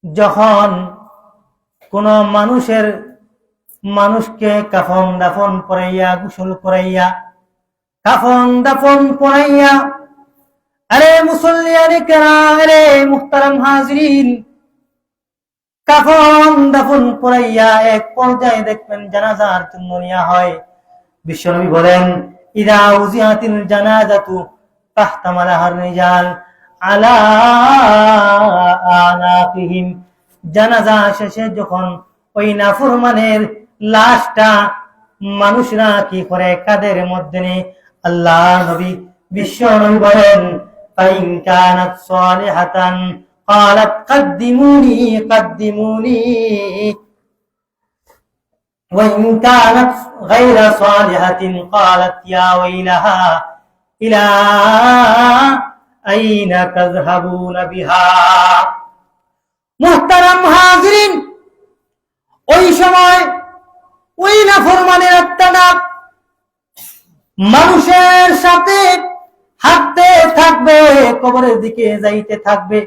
Speaker 1: যখন কোন মানুষকে কাফন দাফন পরাইয়া, গোসল করাইয়া, কাফন দাফন পরাইয়া, আরে মুসল্লিয়ানে কেরাম, আরে মুহতারাম হাজরিন, কাফন দাফন পরাইয়া এক পর্যায়ে দেখবেন জানাজার জন্য নেওয়া হয়। বিশ্বনবী বলেন, ইযা উযিয়াতিল জানাযাতু ফাহতামালাহার রিজাল আলা আনাকিহিম, জানাজা শেষে যখন ওই নাফরমানের লাশটা মানুষরা কি করে কাদের মধ্যে নেই, আল্লাহ নবী বিশ্বনবী বলেন, ফাইন কানাত সালিহাতান قالت قدموني قدموني وإن كانت غير صالحة قالت يا ويلها إلى أين تذهبون بها। মুহতারাম হাজরিন, ওই সময় ওই নাফরমানের আত্মাটা মানুষের সাথে হাঁটতে থাকবে, কবরের দিকে যাইতে থাকবে,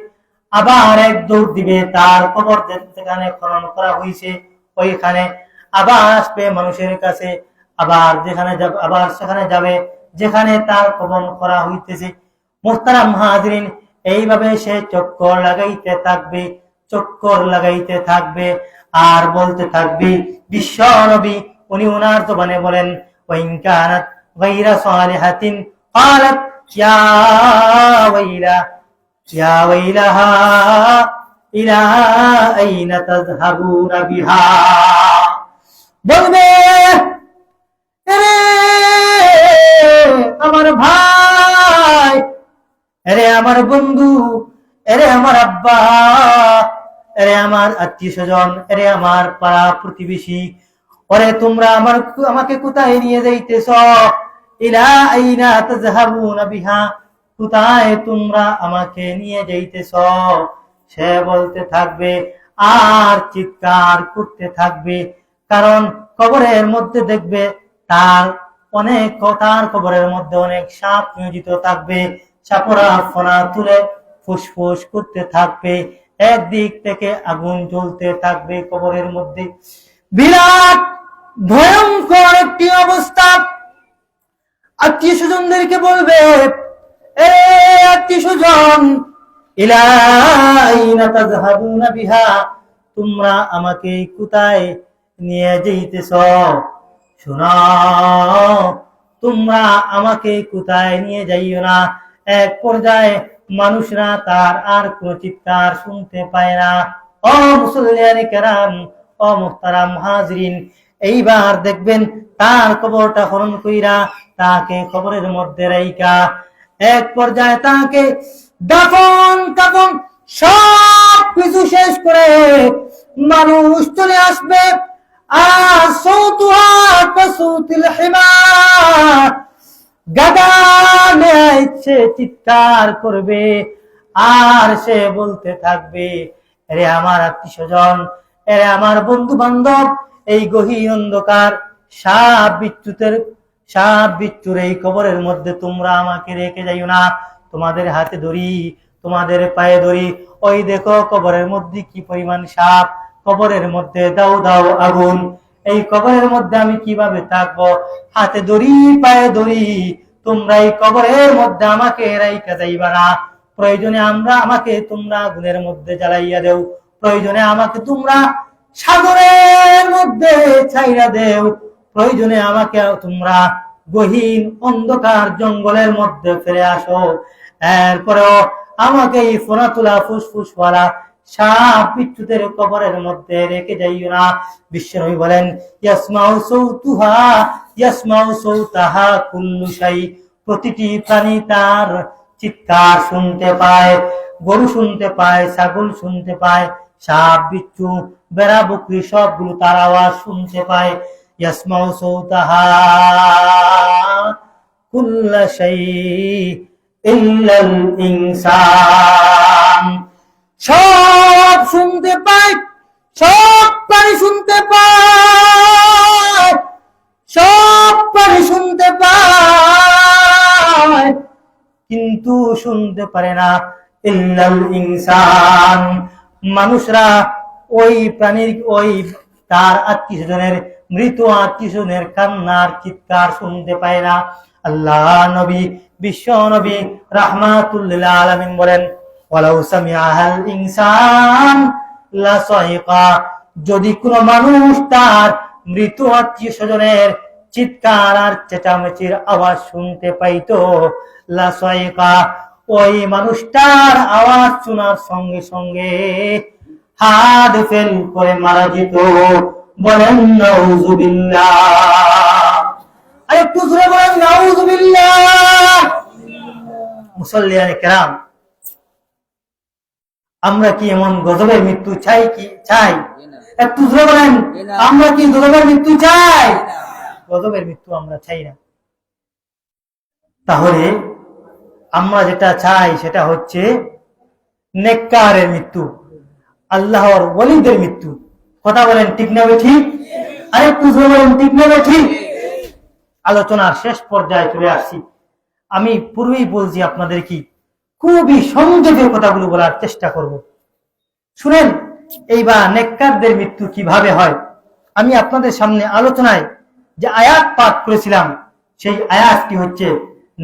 Speaker 1: আবার এক দৌড় দিবে তার কবর যেখানে খনন করা হয়েছে ওইখানে, আবার আসবে মানুষের কাছে, আবার যেখানে যাবে, আবার সেখানে যাবে যেখানে তার কবর করা হইতেছে। মুহতারাম হাজরিন, এইভাবে সে চক্কর লাগাইতে থাকবে, চক্কর লাগাইতে থাকবে আর বলতে থাকবে। বিশ্ব নবী উনি ওনার জবানে বলেন, ওয়াইন কানাত গায়রা সালিহাতিন ক্বালাত ইয়া ওয়াইলা ইয়া ওয়াইলাহা ইলা আইনা তাযহাবুনা বিহা, বলবে, আরে আমার ভাই, আরে আমার বন্ধু, আরে আমার আব্বা, আরে আমার আত্মীয় স্বজন, আরে আমার পাড়া প্রতিবেশী, ওরে তোমরা আমাকে কোথায় নিয়ে যাইতেছ? ইলা আইনা তাযহাবুনা বিহা, কোথায় তোমরা আমাকে নিয়ে যাইতেছ? সে বলতে থাকবে আর চিৎকার করতে থাকবে, কারণ কবরের মধ্যে দেখবে তার কবরের মধ্যে অনেক সাপ নিয়োজিত থাকবে, সাপরা ফনা তুলে ফুসফুস করতে থাকবে, একদিক থেকে আগুন জ্বলতে থাকবে কবরের মধ্যে। বিরাট ভয়ঙ্কর একটি অবস্থা। আত্মীয় স্বজনদেরকে বলবে, এ আত্মীয় স্বজন, ইলা আইনা তাযহাবুনা বিহা, তোমরা আমাকে কোথায় নিয়ে যাইতেছ? শোনো, তোমরা আমাকে কোথায় নিয়ে যাইও না। এক পর্যায়ে মানুষরা তার আর কোন চিৎকার শুনতে পায় না। ও মুসল্লিয়ানে কেরাম, ও মুহতারাম হাজরিন, এইবার দেখবেন তার কবরটা খনন কইরা তাকে কবরের মধ্যে রাইকা এক পর্যায়ে তাকে দাফন কাফন সব কিছু শেষ করে মানুষ চলে আসবে। আর সৌতুহা কাসুতিল হিমার, গাদা সে চিৎকার করবে আর সে বলতে থাকবে, আরে আমার আত্মীয় স্বজন, আরে আমার বন্ধু বান্ধব, এই গহীন অন্ধকার সাপ বিচ্ছুর এই কবরের মধ্যে তোমরা আমাকে রেখে যাইও না। তোমাদের হাতে ধরি, তোমাদের পায়ে ধরি, ওই দেখো কবরের মধ্যে কি পরিমাণ সাপ, কবরের মধ্যে দাও দাও আগুন, এই কবরের মধ্যে আমি কিভাবে থাকবো? হাতে ধরি, পায়ে ধরি, তোমরা এই কবরের মধ্যে আমাকে রাইখা যাইবা না। প্রয়োজনে আমাকে তোমরা আগুনের মধ্যে জ্বালাইয়া দেও, প্রয়োজনে আমাকে তোমরা সাগরের মধ্যে ছাইরা দেও, প্রয়োজনে আমাকে তোমরা গহীন অন্ধকার জঙ্গলের মধ্যে ফেলে আসো, এরপরেও আমাকে এই ফোনাতুলা ফুসফুসওয়ালা সাপ বিচ্ছুদের কবরের মধ্যে রেখে যাইও না। বিশ্বনবী বলেন, ইয়াসমাউ সাউতুহা ইয়াসমাউ সাউতাহা কুল্লু শাই, প্রতিটি প্রাণী তার চিৎকার শুনতে পায়। গরু শুনতে পায়, ছাগল শুনতে পায়, সাপ বিচ্ছু বেড়া বকরি সবগুলো তার আওয়াজ শুনতে পায়। ইয়াসমাউ সাউতাহা কুল্লু শাই ইল্লাল ইনসান, সব শুনতে পায়, সব প্রাণী শুনতে পায়, সব প্রাণী শুনতে পায়, কিন্তু শুনতে পারে না ইল্লাল ইনসান, মানুষরা ওই প্রাণীর ওই তার আত্মীয় স্বজনের মৃত আত্মীয় স্বজনের কান্নার চিৎকার শুনতে পায় না। আল্লাহ নবী বিশ্ব নবী রাহমাতুল্লিল আলামিন বলেন, ওয়ালাউ সামিআহাল ইনসান লাসাইকা, যদি কোনো মানুষ তার মৃত আত্মীয় স্বজনের চিৎকার আর চেঁচামেচির আওয়াজ শুনতে পাইতো, লাসাইকা, ওই মানুষটার আওয়াজ শোনার সঙ্গে সঙ্গে হাত ফেল করে মারা যেত। বলেন নাউযুবিল্লাহ, আরেকটু জোরে বলেন নাউযুবিল্লাহ। মুসল্লিয়ানে কেরাম, আমরা কি এমন গজবের মৃত্যু চাই? কি চাই? একটু জোরে বলেন, আমরা কি গজবের মৃত্যু চাই? গজবের মৃত্যু আমরা চাই না। তাহলে আমরা যেটা চাই সেটা হচ্ছে নেককারের মৃত্যু, আল্লাহর ওলিদের মৃত্যু। কথা বলেন ঠিক না ঠিক? আরেকটু জোরে বলেন ঠিক না ঠিক? আলোচনার শেষ পর্যায়ে চলে আসছি। আমি পূর্বেই বলছি আপনাদের কি খুবই সংযোগের কথাগুলো বলার চেষ্টা করব। শুনেন, এইবার নেককারদের মৃত্যু কিভাবে হয়। আমি আপনাদের সামনে আলোচনায় যে আয়াত পাঠ করেছিলাম সেই আয়াতটি হচ্ছে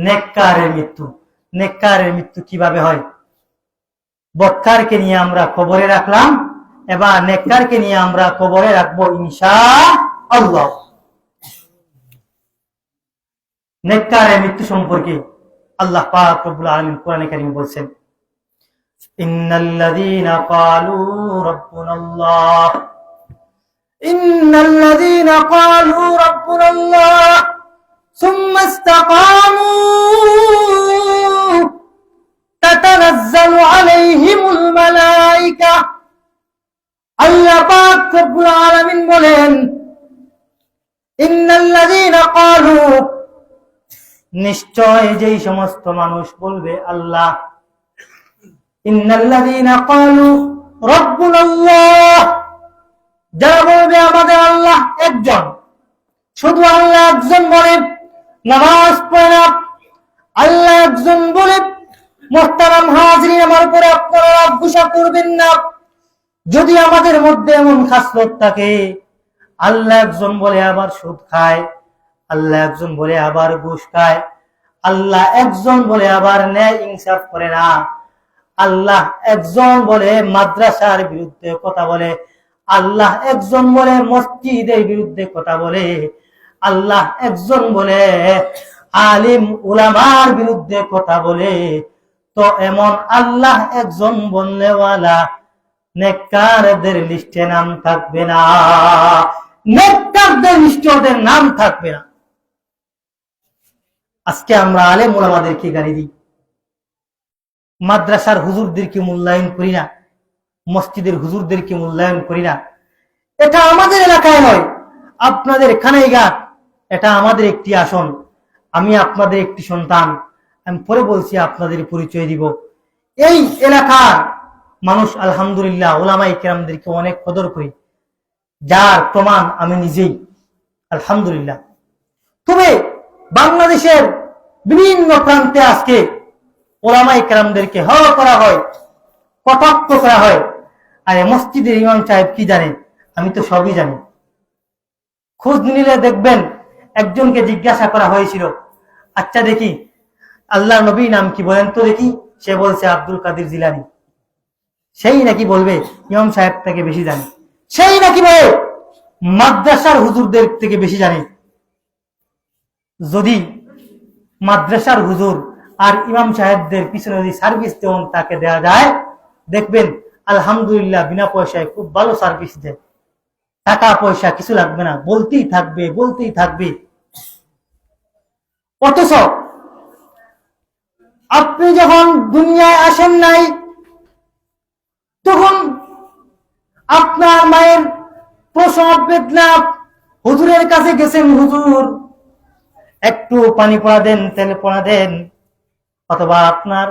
Speaker 1: নেককারের মৃত্যু। নেককারের মৃত্যু কিভাবে হয়? বদকারকে নিয়ে আমরা কবরে রাখলাম, এবার নেককারকে নিয়ে আমরা কবরে রাখবো ইনশাআল্লাহ। নেককারের মৃত্যু সম্পর্কে আল্লাহ পাক রব্বুল আলামিন কোরআনে কারীমে বলছেন, ইন্নাল্লাযীনা ক্বালু রাব্বুনাল্লাহ, ইন্নাল্লাযীনা ক্বালু রাব্বুনাল্লাহ সুম্মা ইসতাকামু তাতানাজ্জালু আলাইহিমুল মালায়েকা। আল্লাহ পাক রব্বুল আলামিন বলেন, ইন্নাল্লাযীনা ক্বালু, নিশ্চয় যেই সমস্ত মানুষ বলবে আল্লাহ, ইন্নাল্লাযীনা ক্বালু রাব্বুনাল্লাহ, যারা বলবে আমাদের আল্লাহ একজন, শুধু আল্লাহ একজন বলে নামাজ পড়ে না, আল্লাহ একজন বলে, মুহতারাম হাজরিন, আমার উপরে আপনারা গুসা করবেন না। যদি আমাদের মধ্যে এমন খাসলত থাকে, আল্লাহ একজন বলে আবার সুদ খায়, আল্লাহ একজন বলে আবার ঘুষ খায়, আল্লাহ একজন বলে আবার ন্যায় ইনসাফ করে না, আল্লাহ একজন বলে মাদ্রাসার বিরুদ্ধে কথা বলে, আল্লাহ একজন বলে মসজিদের বিরুদ্ধে কথা বলে, আল্লাহ একজন বলে আলিম উলামার বিরুদ্ধে কথা বলে, তো এমন আল্লাহ একজন বলনেওয়ালা নেককারদের লিস্টে নাম থাকবে না, নেককারদের লিস্টে ওদের নাম থাকবে না। আজকে আমরা আলেম উলামাদেরকে গালি দিই, মাদ্রাসার হুজুরদেরকে মূল্যায়ন করি না, মসজিদের হুজুরদেরকে মূল্যায়ন করি না। এটা আমাদের এলাকায় নয়, আপনাদের খানাইঘাট, এটা আমাদের একটি আসন, আমি আপনাদের একটি সন্তান। আমি পরে বলছি আপনাদের পরিচয় দিব। এই এলাকার মানুষ আলহামদুলিল্লাহ উলামায়ে কেরামদেরকে অনেক কদর করি, যার প্রমাণ আমি নিজেই আলহামদুলিল্লাহ। তবে বাংলাদেশের বিভিন্ন প্রান্তে আজকে উলামায়ে কেরামদেরকে হেয় করা হয়, কটাক্ষ করা হয়। আরে মসজিদের ইমাম সাহেব কি জানে? আমি তো সবই জানি। খোঁজ নিলে দেখবেন একজনকে জিজ্ঞাসা করা হয়েছিল, আচ্ছা দেখি আল্লাহ নবীর নাম কি বলেন তো দেখি। সে বলছে আব্দুল কাদের জিলানী, সেই নাকি বলবে ইমাম সাহেব থেকে বেশি জানে, সেই নাকি বলে মাদ্রাসার হুজুরদের থেকে বেশি জানে। যদি মাদ্রাসার হুজুর আর ইমাম সাহেবদের পিছনে যদি সার্ভিস যেমন তাকে দেওয়া যায়, দেখবেন আলহামদুলিল্লাহ বিনা পয়সায় খুব ভালো সার্ভিস দেয়, টাকা পয়সা কিছু লাগবে না, বলতেই থাকবে বলতেই থাকবে। অথচ আপনি যখন দুনিয়ায় আসেন নাই, তখন আপনার মায়ের প্রসব বেদনা, হুজুরের কাছে গেছেন, হুজুর একটু পানি পড়া দেন, তেল পড়া দেন, অথবা আপনার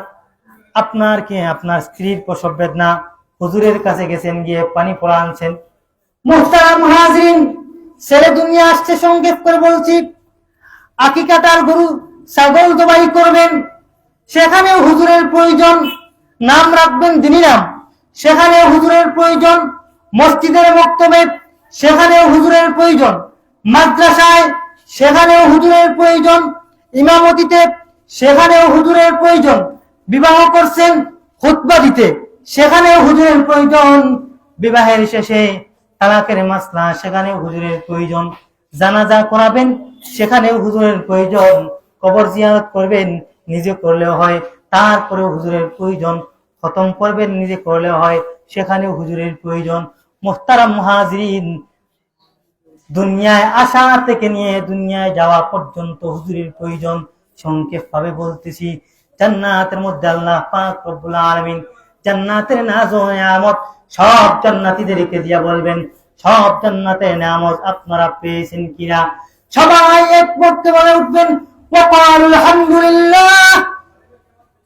Speaker 1: স্ত্রীর প্রসব বেদনা, হুজুরের কাছে গেছেন, গিয়ে পানি পড়া আনছেন। মুহতারাম হাজিরিন, ছেলে দুনিয়া আসছে, সংক্ষেপ করে বলছি, আকিকাতার গরু ছাগল জবাই করবেন, সেখানেও হুজুরের প্রয়োজন, নাম রাখবেন দিনী নাম, সেখানেও হুজুরের প্রয়োজন, মসজিদের বক্তব্যে সেখানেও হুজুরের প্রয়োজন, মাদ্রাসায় সেখানেও হুজুরের প্রয়োজন, ইমামতিতে সেখানেও হুজুরের প্রয়োজন, বিবাহ করছেন খুতবা দিতে সেখানেও হুজুরের প্রয়োজন, বিবাহের শেষে তালাকের মাসলা সেখানেও হুজুরের প্রয়োজন, জানাজা করাবেন সেখানেও হুজুরের প্রয়োজন, কবর জিয়ারত করবেন নিজে করলেও হয়, তারপরেও হুজুরের প্রয়োজন, খতম করবেন নিজে করলেও হয়, সেখানেও হুজুরের প্রয়োজন। মুহতারাম মুহাজিরিন, দুনিয়ায় আসা থেকে নিয়ে দুনিয়ায় যাওয়া পর্যন্ত হুজুরের প্রয়োজন। সংক্ষেপ ভাবে বলতেছি, জান্নাতের মধ্যে আল্লাহ পাক রব্বুল আলামিন জান্নাতের নাজ ও নিয়ামত সব জান্নাতীদেরকে দিয়া বলবেন, সব জান্নাতের নিয়ামত আপনারা পেয়েছেন কিনা? সবাই এক বাক্যে বলে উঠবেন, ওয়াকালুল হামদুলিল্লাহ,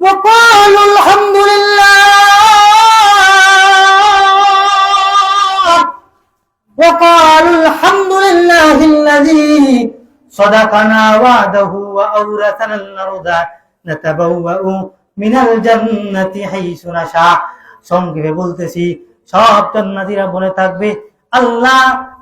Speaker 1: ওয়াকালুল হামদুলিল্লাহ, وقالوا الحمد لله الذي صدقنا وعده وأورثنا الأرض نتبوأ من الجنة حيث نشاء। সংক্ষেপে বলতেছি, সব জান্নাতীরা বলে থাকবে, আল্লাহ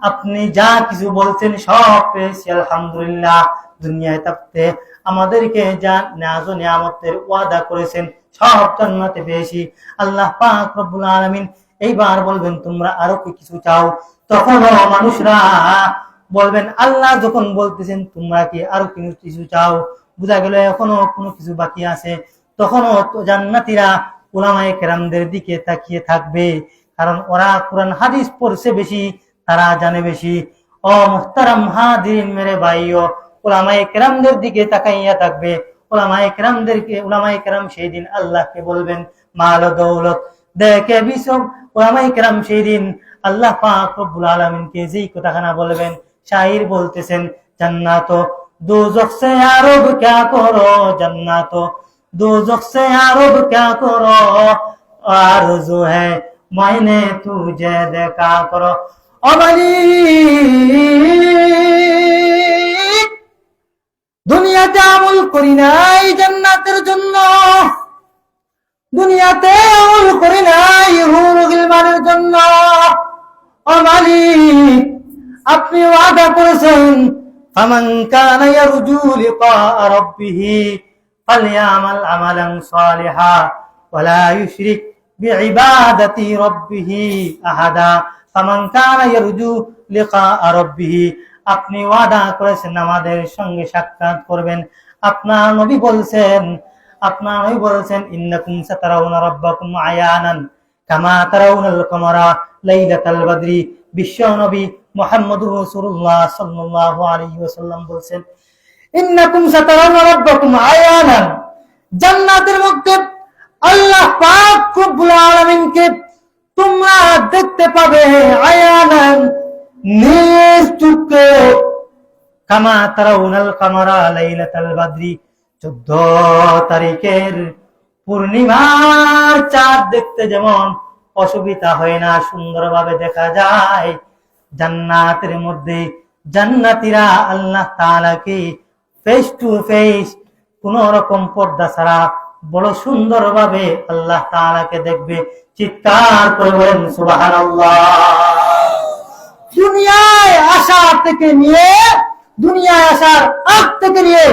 Speaker 1: আপনি যা কিছু বলছেন সব পেয়েছি আলহামদুলিল্লাহ। দুনিয়ায় থাকতে আমাদেরকে যা নাজ ও নিয়ামতের ওয়াদা করেছেন সব জান্নাতে পেয়েছি। আল্লাহ পাক রব্বুল আলামিন এইবার বলবেন, তোমরা আরো কিছু চাও? তখন মানুষরা বলবেন, আল্লাহ যখন বলতেছেন তোমরা কি আরো কিছু চাও, বোঝা গেল এখনো কোনো কিছু বাকি আছে। তখনও জান্নাতীরা উলামায়ে কেরামদের দিকে তাকিয়ে থাকবে, কারণ ওরা কোরআন হাদিস পড়ছে বেশি, তারা জানে বেশি। ও মুহতারাম হাজিরিন, মেরে ভাইও, উলামায়ে কেরামদের দিকে তাকাইয়া থাকবে। উলামায়ে কেরাম সেই দিন আল্লাহকে বলবেন, মাল ও দৌলত দেখে বিসব। উলামায়ে কেরাম সেই দিন আল্লাহ পাক রব্বুল আলামিনকে যেই কথাখানা বলবেন, শাইর বলতেছেন, জান্নাত दोज़ख से यारब क्या करो, जन्नत दोज़ख से यारब क्या करो, आरज़ू है मैंने तुझे देखा करो। দুনিয়াতে আমল করি নাই জান্নাতের জন্য, দুনিয়াতে আমল করি নাই হুরুল গিলমানের জন্য। ও মালিক, আপনি ওয়াদা করেছেন, ফামান কানা ইয়ারজু লিকা রাব্বিহি ফালইআমাল আমালান সালিহা ওয়ালা ইউশরিক বিইবাদাতি রাব্বিহি আহাদা। ফামান কানা ইয়ারজু লিকা রাব্বিহি, আপনি ওয়াদা করেছেন আমাদের সঙ্গে সাক্ষাৎ করবেন। আপনার নবী বলছেন, ইন্নাকুম সাতারাউনা রাব্বাকুম আয়ানান কামা তারাউনাল কামারা লাইলাতাল বদরি। বিশ্ব নবী মুহাম্মদুর রাসূলুল্লাহ সাল্লাল্লাহু আলাইহি ওয়াসাল্লাম বলছেন, ইন্নাকুম সাতারাউনা রাব্বাকুম আয়ানান, জান্নাতের মধ্যে আল্লাহ পাক রব্বুল আলামিনকে তোমরা দেখতে পাবে আয়ানান, নিজ চোখে, কামা তারাউনাল কামারা লাইলাতাল বদরি, 14 তারিখের পূর্ণিমার চাঁদ দেখতে যেমন অসুবিধা হয় না, সুন্দরভাবে দেখা যায়, জান্নাতের মধ্যে জান্নাতীরা আল্লাহ তাআলাকে ফেস টু ফেস, কোন রকম পর্দা ছাড়া বড় সুন্দরভাবে আল্লাহ তাআলাকে দেখবে। চিৎকার করে বলেন সুবহানাল্লাহ। দুনিয়ায় আসার আগ থেকে নিয়ে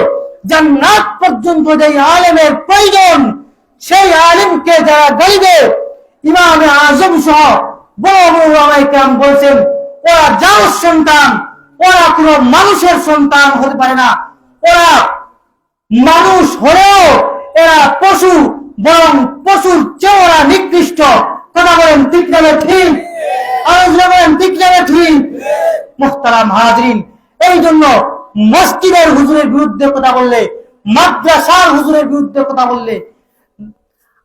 Speaker 1: জান্নাত পর্যন্ত যে আলেমের প্রয়োজন, সেই আলিমকে যারা গালিবে, ইমামে আজম সহ বড় বড় ওলামায়ে কেরাম বলছেন ওরা জাউস সন্তান, ওরা কোনো মানুষের সন্তান হতে পারে না, ওরা মানুষ হলেও এরা পশু, বরং পশুর চেয়ে ওরা নিকৃষ্ট। কথা বলেন ঠিক না ঠিক? আলোচনা বলেন ঠিক না ঠিক? মুহতারাম হাজরিন, এই জন্য মসজিদের হুজুরের বিরুদ্ধে কথা বললে, মাদ্রাসার হুজুরের বিরুদ্ধে কথা বললে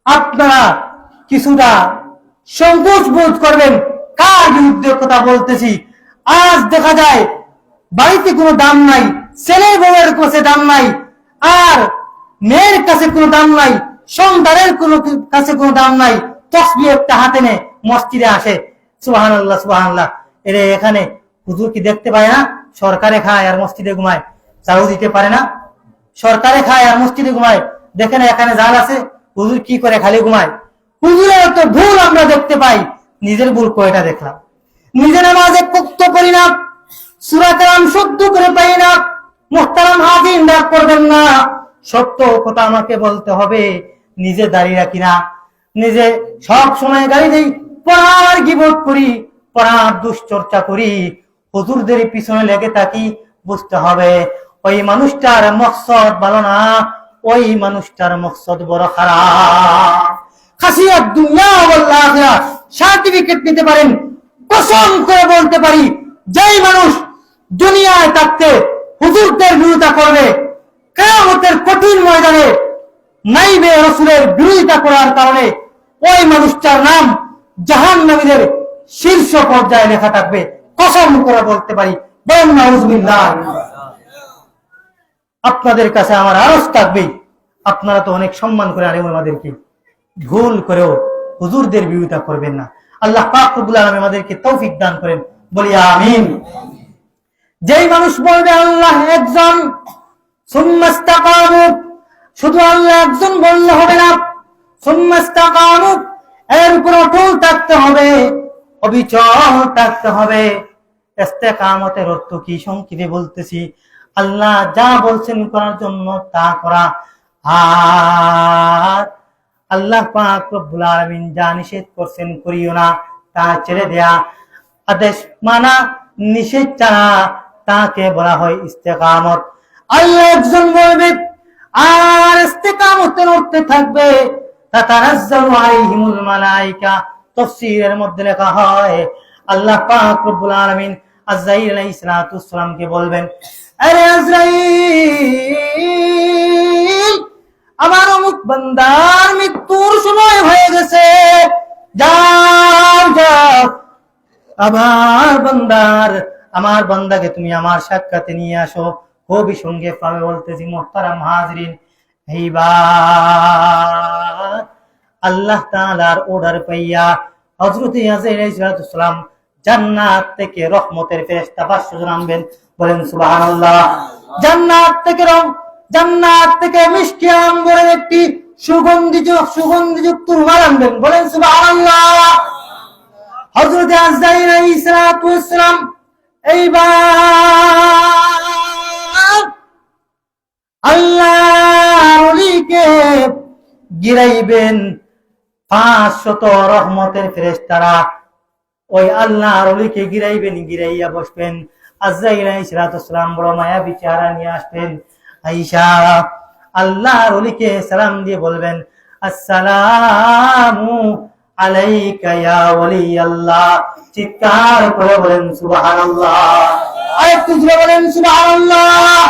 Speaker 1: আপনারা কিছুটা সংকোচ বোধ করবেন, কার বিরুদ্ধে কথা বলতেছি। আজ দেখা যায় বাড়িতে কোনো দাম নাই, ছেলে বউয়ের কাছে দাম নাই, আর মেয়ের কাছে কোনো দাম নাই, সন্তানের কোনো কাছে কোনো দাম নাই, তসবিহ একটা হাতে নে মসজিদে আসে, সুবহানাল্লাহ সুবহানাল্লাহ। এরে এখানে হুজুর কি দেখতে পায় না? সরকারে খায় আর মসজিদে ঘুমায়, চালু দিতে পারে না? সরকারে খায় আর মসজিদে ঘুমায়, দেখে না এখানে জাল আছে, হুজুর কি করে খালি ঘুমায়। হুজুরের তো ভুল আমরা দেখতে পাই, নিজের ভুল কয়টা দেখলাম? নিজে নামাজে কত করি না, সূরা কালাম শুদ্ধ করে পাই না। মুহতারাম হাজির রাগ করবেন না, সত্য কথা আমাকে বলতে হবে। নিজে দাঁড়িয়ে রাখি না, নিজে সব সময় গালি দেই, পড়ার গীবত করি, পড়ার দুশ্চর্চা করি, হুজুরদের পিছনে লেগে থাকি। বুঝতে হবে ওই মানুষটার মকসদ ভালো না, ওই মানুষটার মকসদ বড় খারাপ। খাসিয়াত দুনিয়া ওয়াল আখিরাহ সার্টিফিকেট নিতে পারেন, কসম করে বলতে পারি, যেই মানুষ দুনিয়ায় থাকতে হুজুরদের বিরোধিতা করবে, কিয়ামতের কঠিন ময়দানে নাইবে রাসূলের বিরোধিতা করার কারণে ওই মানুষটার নাম জাহান্নামীদের শীর্ষ পর্যায়ে লেখা থাকবে। কসম করে বলতে পারি, বলেন নাউজুবিল্লাহ। আপনাদের কাছে আমার আরজ থাকবে, আপনারা তো অনেক সম্মান করে আলেম ওলামাদেরকে, ভুল করেও হুজুরদের বিরোধিতা করবেন না। আল্লাহ পাক রব্বুল আলামিন আমাদেরকে তৌফিক দান করেন, বলি আমিন। যেই মানুষ বলবে আল্লাহ একজন, সুম্মা ইসতাকামু, শুধু আল্লাহ একজন বললে হবে না, সুম্মা ইসতাকামু, এর উপর অটল থাকতে হবে, অবিচল থাকতে হবে। ইস্তেকামতের অর্থ কি? সংক্ষেপে বলতেছি, আল্লাহ যা বলছেন করার জন্য তা করা, আর আল্লাহ পাক রব্বুল আলামিন যা নিষেধ করছেন করিও না তা ছেড়ে দেয়া, আদেশ মানা নিষেধ ছাড়া, তাকে বলা হয় ইস্তেকামত। আল্লাহ একজন বলবে আর ইস্তেকামতের অর্থে থাকবে তাতানাজ্জালু আলাইহিমুল মালায়েকা। তাফসীরের মধ্যে লেখা হয় আল্লাহ পাক রব্বুল আলামিন আজরাইল আলাইহিস সালাতু ওয়াস সালামকে বলবেন, আরে আজরাইল, আমার অমুক বান্দার মৃত্যুর সময় হয়ে গেছে, যাও যাও আমার বান্দাকে তুমি আমার সাক্ষাতে নিয়ে আসো। খুবই সঙ্গে পাবে বলতেছি মুহতারাম হাজরিন, এইবার আল্লাহ তাআলার অর্ডার পাইয়া হযরত আজরাইল আলাইহিস সালাম জান্নাত থেকে রহমতের ফেরেশতা 500 জন আনবেন, বলেন সুবহানাল্লাহ। জান্নাত থেকে মিষ্টি আম্বরের একটি সুগন্ধিযুক্ত রুমাল আনবেন, বলেন সুবহানাল্লাহ। হযরত আজরাইল আলাইহিস সালাম এইবার আল্লাহর ওলিকে গিরাইবেন, 500 রহমতের ফেরেশতারা ওই আল্লাহর ওলিকে গিরাইবেন, গিরাইয়া বসবেন। আজরাইল আলাইহিস সালাম বড় মায়াবী চেহারা নিয়ে আসবেন, আয়েশা আল্লাহর ওলিকে সালাম দিয়ে বলবেন, আসসালামু আলাইকা ইয়া ওলি আল্লাহ। চিৎকার করে বলেন সুবহানাল্লাহ, আরেকটু জোরে বলেন সুবহানাল্লাহ।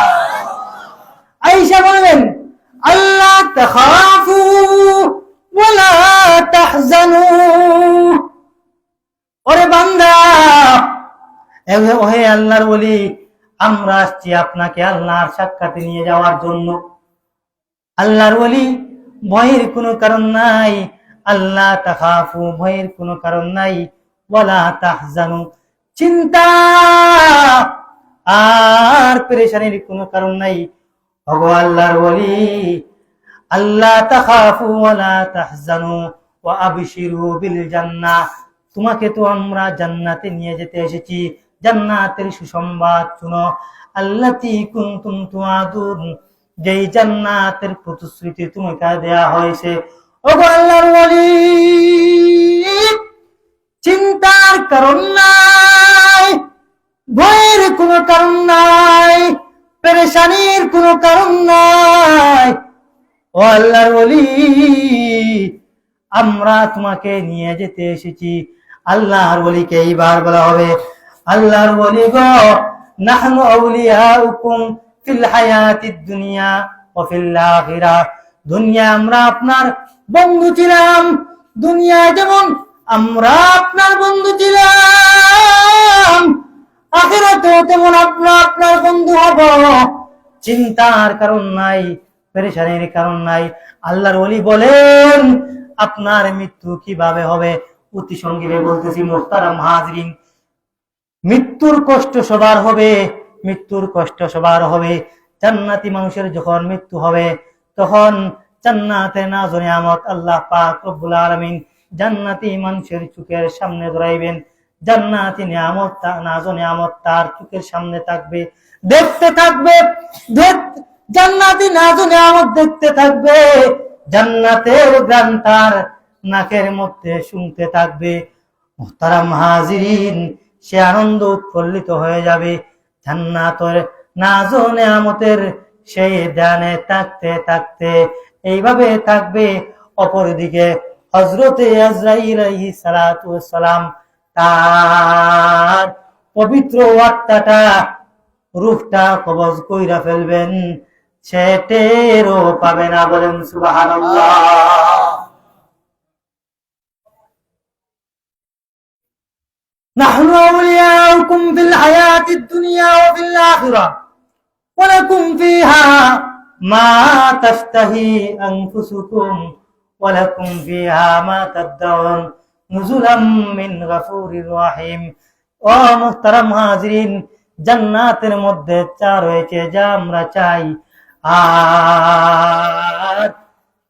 Speaker 1: আয়েশা বলবেন, আল্লাহ তাখাফু ওয়ালা তাহজানু, ওরে বান্দা, ওহে আল্লাহর ওলি, আমরা আসছি আপনাকে আল্লাহর সাক্ষাতে নিয়ে যাওয়ার জন্য। আল্লাহর ওলি, ভয়ের কোনো কারণ নাই, আল্লাহ তাখাফু, ভয়ের কোনো কারণ নাই, ওয়ালা তাহজানু, চিন্তা আর পেরেশানির কোনো কারণ নাই। ওগো আল্লাহর ওলি, আল্লাহ তাখাফু ওয়ালা তাহজানু ওয়া আবশিরু বিল জান্নাহ, তোমাকে তো আমরা জান্নাতে নিয়ে যেতে এসেছি, জান্নাতের সুসংবাদ শুনো। আল্লাতী কুনতুম তুআদুন, যেই জান্নাতের প্রতিশ্রুতি তোমাকে দেয়া হয়েছে। ওগো আল্লাহর ওলি, চিন্তার কারণ নাই, ভয়ের কোনো কারণ নাই, পেরেশানির কোনো কারণ নাই। ও আল্লাহর ওলি, আমরা তোমাকে নিয়ে যেতে এসেছি। আল্লাহর ওলিকে এইবার বলা হবে, আল্লাহর ওলি গো, নাহনু আউলিয়াউকুম ফিল হায়াতিদ দুনিয়া ওয়া ফিল আখিরাহ। দুনিয়া আমরা আপনার বন্ধু ছিলাম, দুনিয়া যেমন আমরা আপনার বন্ধু ছিলাম, আখিরাতেও তেমন আমরা আপনার বন্ধু হব। চিন্তার কারণ নাই, পেরেশানির কারণ নাই। আল্লাহর ওলি বলেন, আপনার মৃত্যু কিভাবে হবে? অতি সংক্ষেপে বলতেছি মুহতারাম হাজরিন, মৃত্যুর কষ্ট সবার হবে, মৃত্যুর কষ্ট সবার হবে। জান্নাতি মানুষের যখন মৃত্যু হবে, তখন জান্নাতে নাজ নিয়ামত আল্লাহ পাক রব্বুল আলামিন জান্নাতি মানুষের চোখের সামনে ধরাইবেন। জান্নাতি নিয়ামত, নাজ নিয়ামত তার চোখের সামনে থাকবে, দেখতে থাকবে। জান্নাতি নাজ নিয়ামত দেখতে থাকবে, জান্নাতের গান তার নাকের মধ্যে শুনতে থাকবে। মুহতারাম হাজিরিন, সে আনন্দ উৎফুল্লিত হয়ে যাবে। জান্নাতের নাজ নিয়ামতের সেই ধ্যানে থাকতে থাকতে এইভাবে থাকবে। অপরদিকে হযরতে আজরাইল আলাইহিস সালাতু ওয়াস সালাম তার পবিত্র আত্মাটা, রূহটা কবজ কইরা ফেলবেন, সে টেরও পাবে না। বলেন সুবহানাল্লাহ। নাহনু আউলিয়াউকুম ফিল হায়াতিদ দুনিয়া ওয়া ফিল আখিরাহ ওয়া লাকুম ফিহা মা তাশতাহি আনফুসুকুম ওয়া লাকুম ফিহা মা তাদউন নুজুলাম মিন গাফুরির রহিম। ও মুহতারাম হাজিরিন, জান্নাতের মধ্যে চা রয়েছে যা আমরা চাই, আর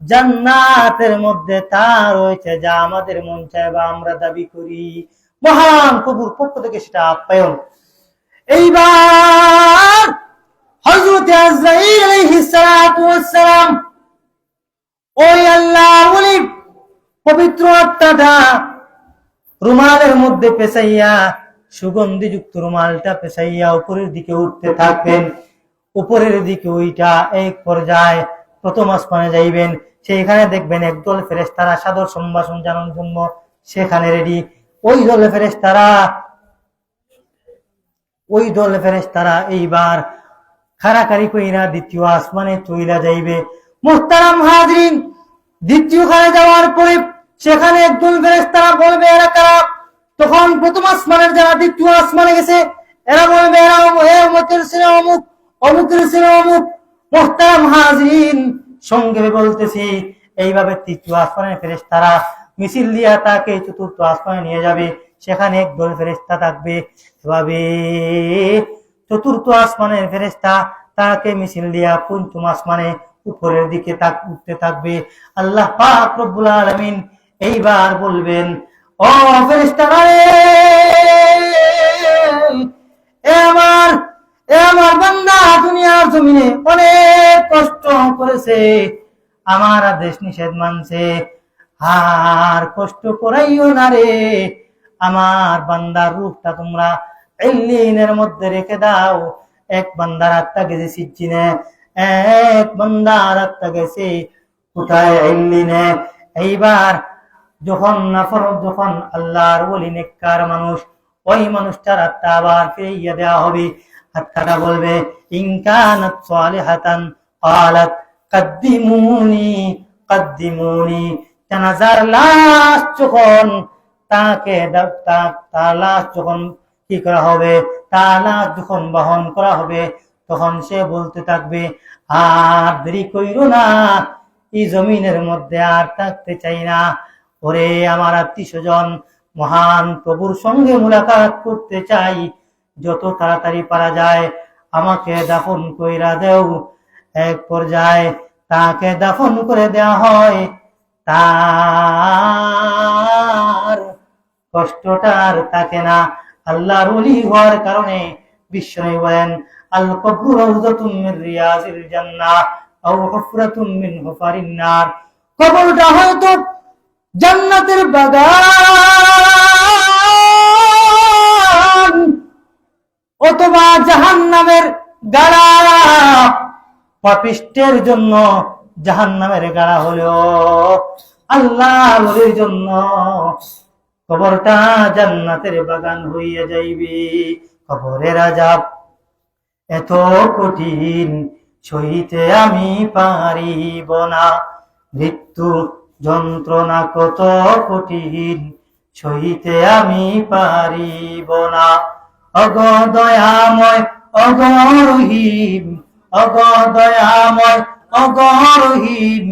Speaker 1: জান্নাতের মধ্যে তা রয়েছে যা আমাদের মন চায় বা আমরা দাবি করি। মহান প্রভুর পক্ষ থেকে সেটা আপ্যায়ন। এইবার হযরত আজরাইল আলাইহিস সালাতু ওয়াস সালাম ওই আল্লাহর ওলি পবিত্র আত্মাটা রুমালের মধ্যে পেঁচাইয়া, সুগন্ধিযুক্ত রুমালটা পেঁচাইয়া উপরের দিকে উঠতে থাকবেন। উপরের দিকে ওইটা এক পর্যায়ে প্রথম আসমানে যাইবেন। সেইখানে দেখবেন একদল ফেরেশতারা সাদর সম্ভাষণ জানানোর জন্য সেখানে রেডি। ওই দল ফেরেশতারা এইবার খাড়াখাড়ি কইরা দ্বিতীয় আসমানে চইলা যাইবে। মুহতারাম হাজরিন, দ্বিতীয় খানে যাওয়ার পরে সেখানে একদল ফেরেশতারা বলবে, এরা কারা? তখন প্রথম আসমানের যারা দ্বিতীয় আসমানে গেছে, এরা বলবে, এরা অমুকের ছেলে অমুক, অমুকের ছেলে অমুক। মুহতারাম হাজরিন, সংক্ষেপে বলতেছি, এইভাবে তৃতীয় আসমানের ফেরেশতারা মিছিল দিয়া তাকে চতুর্থ আসমানে নিয়ে যাবে। সেখানে একদল ফেরেশতা থাকবে। এভাবে চতুর্থ আসমানের ফেরেশতা তাকে মিছিল দিয়া পঞ্চম আসমানে উপরের দিকে উঠতে থাকবে। আল্লাহ পাক রব্বুল আলামিন এইবার বলবেন, ও ফেরেশতারা, আমার বান্দা দুনিয়ার জমিনে অনেক কষ্ট করেছে, আমার আদেশ নিষেধ মানছে, আর কষ্ট করাইও না রে। আমার বান্দার রূহটা তোমরা ইল্লিনের মধ্যে রেখে দাও। এক বান্দার আত্মা গেছে সিজ্জিনে, এক বান্দার আত্মা গেছে কোথায়? ইল্লিনে। এইবার যখন আল্লাহর ওলি নেককার মানুষ, ওই মানুষটার আত্মা আবার ফিরিয়ে দেওয়া হবে। আত্মাটা বলবে, ইন কানাত সালিহাতান ক্বালাত কাদ্দিমুনি কাদ্দিমুনি। জানাজার লাশ যখন তাকে তার লাশ যখন কি করা হবে, তার লাশ যখন বহন করা হবে, তখন সে বলতে থাকবে, আর দেরি কইরো না, এই জমিনের মধ্যে আর থাকতে চাই না। ওরে আমার আত্মীয় স্বজন, মহান প্রভুর সঙ্গে মুলাকাত করতে চাই, যত তাড়াতাড়ি পারা যায় আমাকে দাফন কইরা দেও। এক পর্যায়ে তাকে দাফন করে দেওয়া হয়। তার কষ্টটার থাকে না। আল্লাহর ওলি হওয়ার কারণে বিশ্বনবী বলেন, আল কবরু রাউযাতুম মিন রিয়াজিল জান্নাহ আও হুফরাতুম মিন হুফারিন নার। কবরটা হয়তো জান্নাতের বাগান অথবা জাহান্নামের গাড়া। পাপিষ্টের জন্য জাহান্নামের গাড়া হলো, আল্লাহর ওলির জন্য কবরটা জান্নাতের বাগান হইয়া যাইবে। কবরের আযাব এত কঠিন সইতে আমি পারিব না, মৃত্যু যন্ত্রণা কত কঠিন সইতে আমি পারিব না। অগ দয়াময় অগ রহিম, অগ দয়াময় অগ রহিম,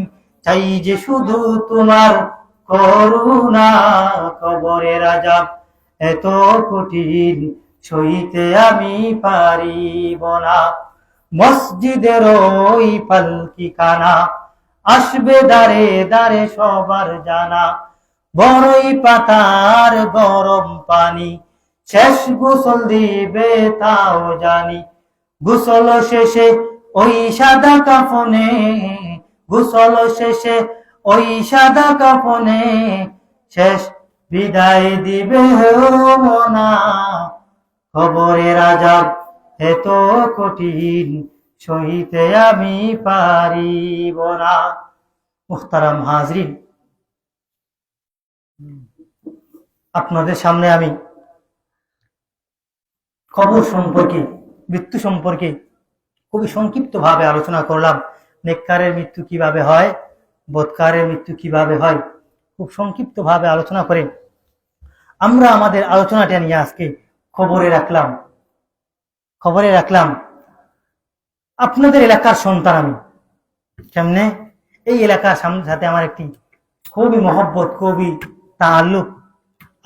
Speaker 1: চাই যে শুধু তোমার করুণা। কবরের আযাব এত কঠিন সইতে আমি পারিব না। মসজিদের ওই পালকি কানা আসবে দাঁড়ে দাঁড়ে সবার জানা। বড়ই পাতার গরম পানি শেষ গোসল দিবে তাও জানি। গোসল শেষে ওই সাদা কাফনে, গোসল শেষে ওই সাদা কাফনে শেষ বিদায় দিবে মনা। কবরের আযাব এত কঠিন সইতে আমি পারিব না। মুহতারাম হাজরিন, আপনাদের সামনে আমি কবর সম্পর্কে, মৃত্যু সম্পর্কে খুবই সংক্ষিপ্ত ভাবে আলোচনা করলাম। নেককারের মৃত্যু কিভাবে হয়, বদকারের মৃত্যু কিভাবে হয়, খুব সংক্ষিপ্ত ভাবে আলোচনা করে আমরা আমাদের আলোচনাটা নিয়ে আজকে খবরে রাখলাম। আপনাদের এলাকার সন্তান আমি। কেমনে? এই এলাকার সাথে আমার একটি খুবই মহব্বত, খুবই তাআল্লুক,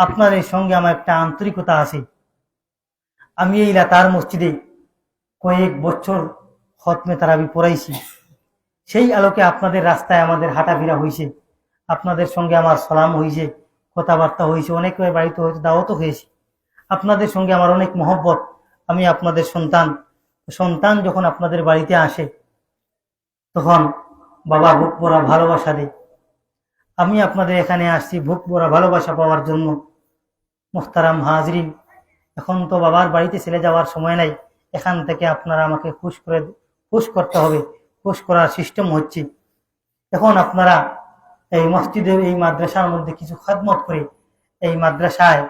Speaker 1: আপনাদের সঙ্গে আমার একটা আন্তরিকতা আছে। আমি এই এলাকার মসজিদে কয়েক বছর খতমে তারাবি পড়াইছি। সেই আলোকে আপনাদের রাস্তায় আমাদের হাঁটাফেরা হয়েছে, আপনাদের সঙ্গে আমার সালাম হয়েছে, কথাবার্তা হয়েছে, অনেকের বাড়িতে হয়তো দাওয়াতও হয়েছে। আপনাদের সঙ্গে আমার অনেক মহব্বত। আমি আপনাদের সন্তান যখন আপনাদের বাড়িতে আসে তখন বাবা বুক ভরা ভালোবাসা দেয়। আমি আপনাদের এখানে আসছি বুক ভরা ভালোবাসা পাওয়ার জন্য। মুহতারাম হাজরিন, এখন তো বাবার বাড়িতে চলে যাওয়ার সময় নাই। এখান থেকে আপনারা আমাকে পুশ করতে হবে। পুশ করার সিস্টেম হচ্ছে, এখন আপনারা এই মসজিদের এই মাদ্রাসার মধ্যে কিছু খেদমত করে এই মাদ্রাসায়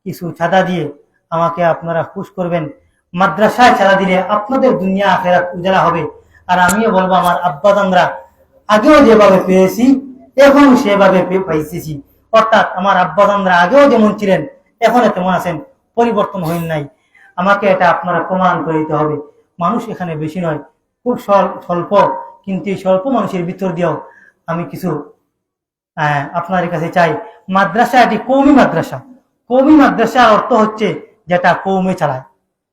Speaker 1: কিছু চাঁদা দিয়ে আমাকে আপনারা পুশ করবেন। মাদ্রাসায় চাঁদা দিলে আপনাদের দুনিয়া আখিরাত উজালা হবে। আর আমিও বলবো, আমার আব্বাজানরা আগেও যেভাবে পেয়েছি এখন সেভাবে পাইতেছি। অর্থাৎ আমার আব্বাজানরা আগেও যেমন ছিলেন এখনো তেমন আছেন, পরিবর্তন হইন নাই। আমাকে এটা আপনারা প্রমাণ করে দিতে হবে। মানুষ এখানে বেশি নয়, খুব স্বল্প, কিন্তু এই স্বল্প মানুষের ভিতর দিয়েও আমি কিছু আপনার কাছে চাই। মাদ্রাসা এটি কওমি মাদ্রাসা। কওমি মাদ্রাসার অর্থ হচ্ছে যেটা কওমে চালায়।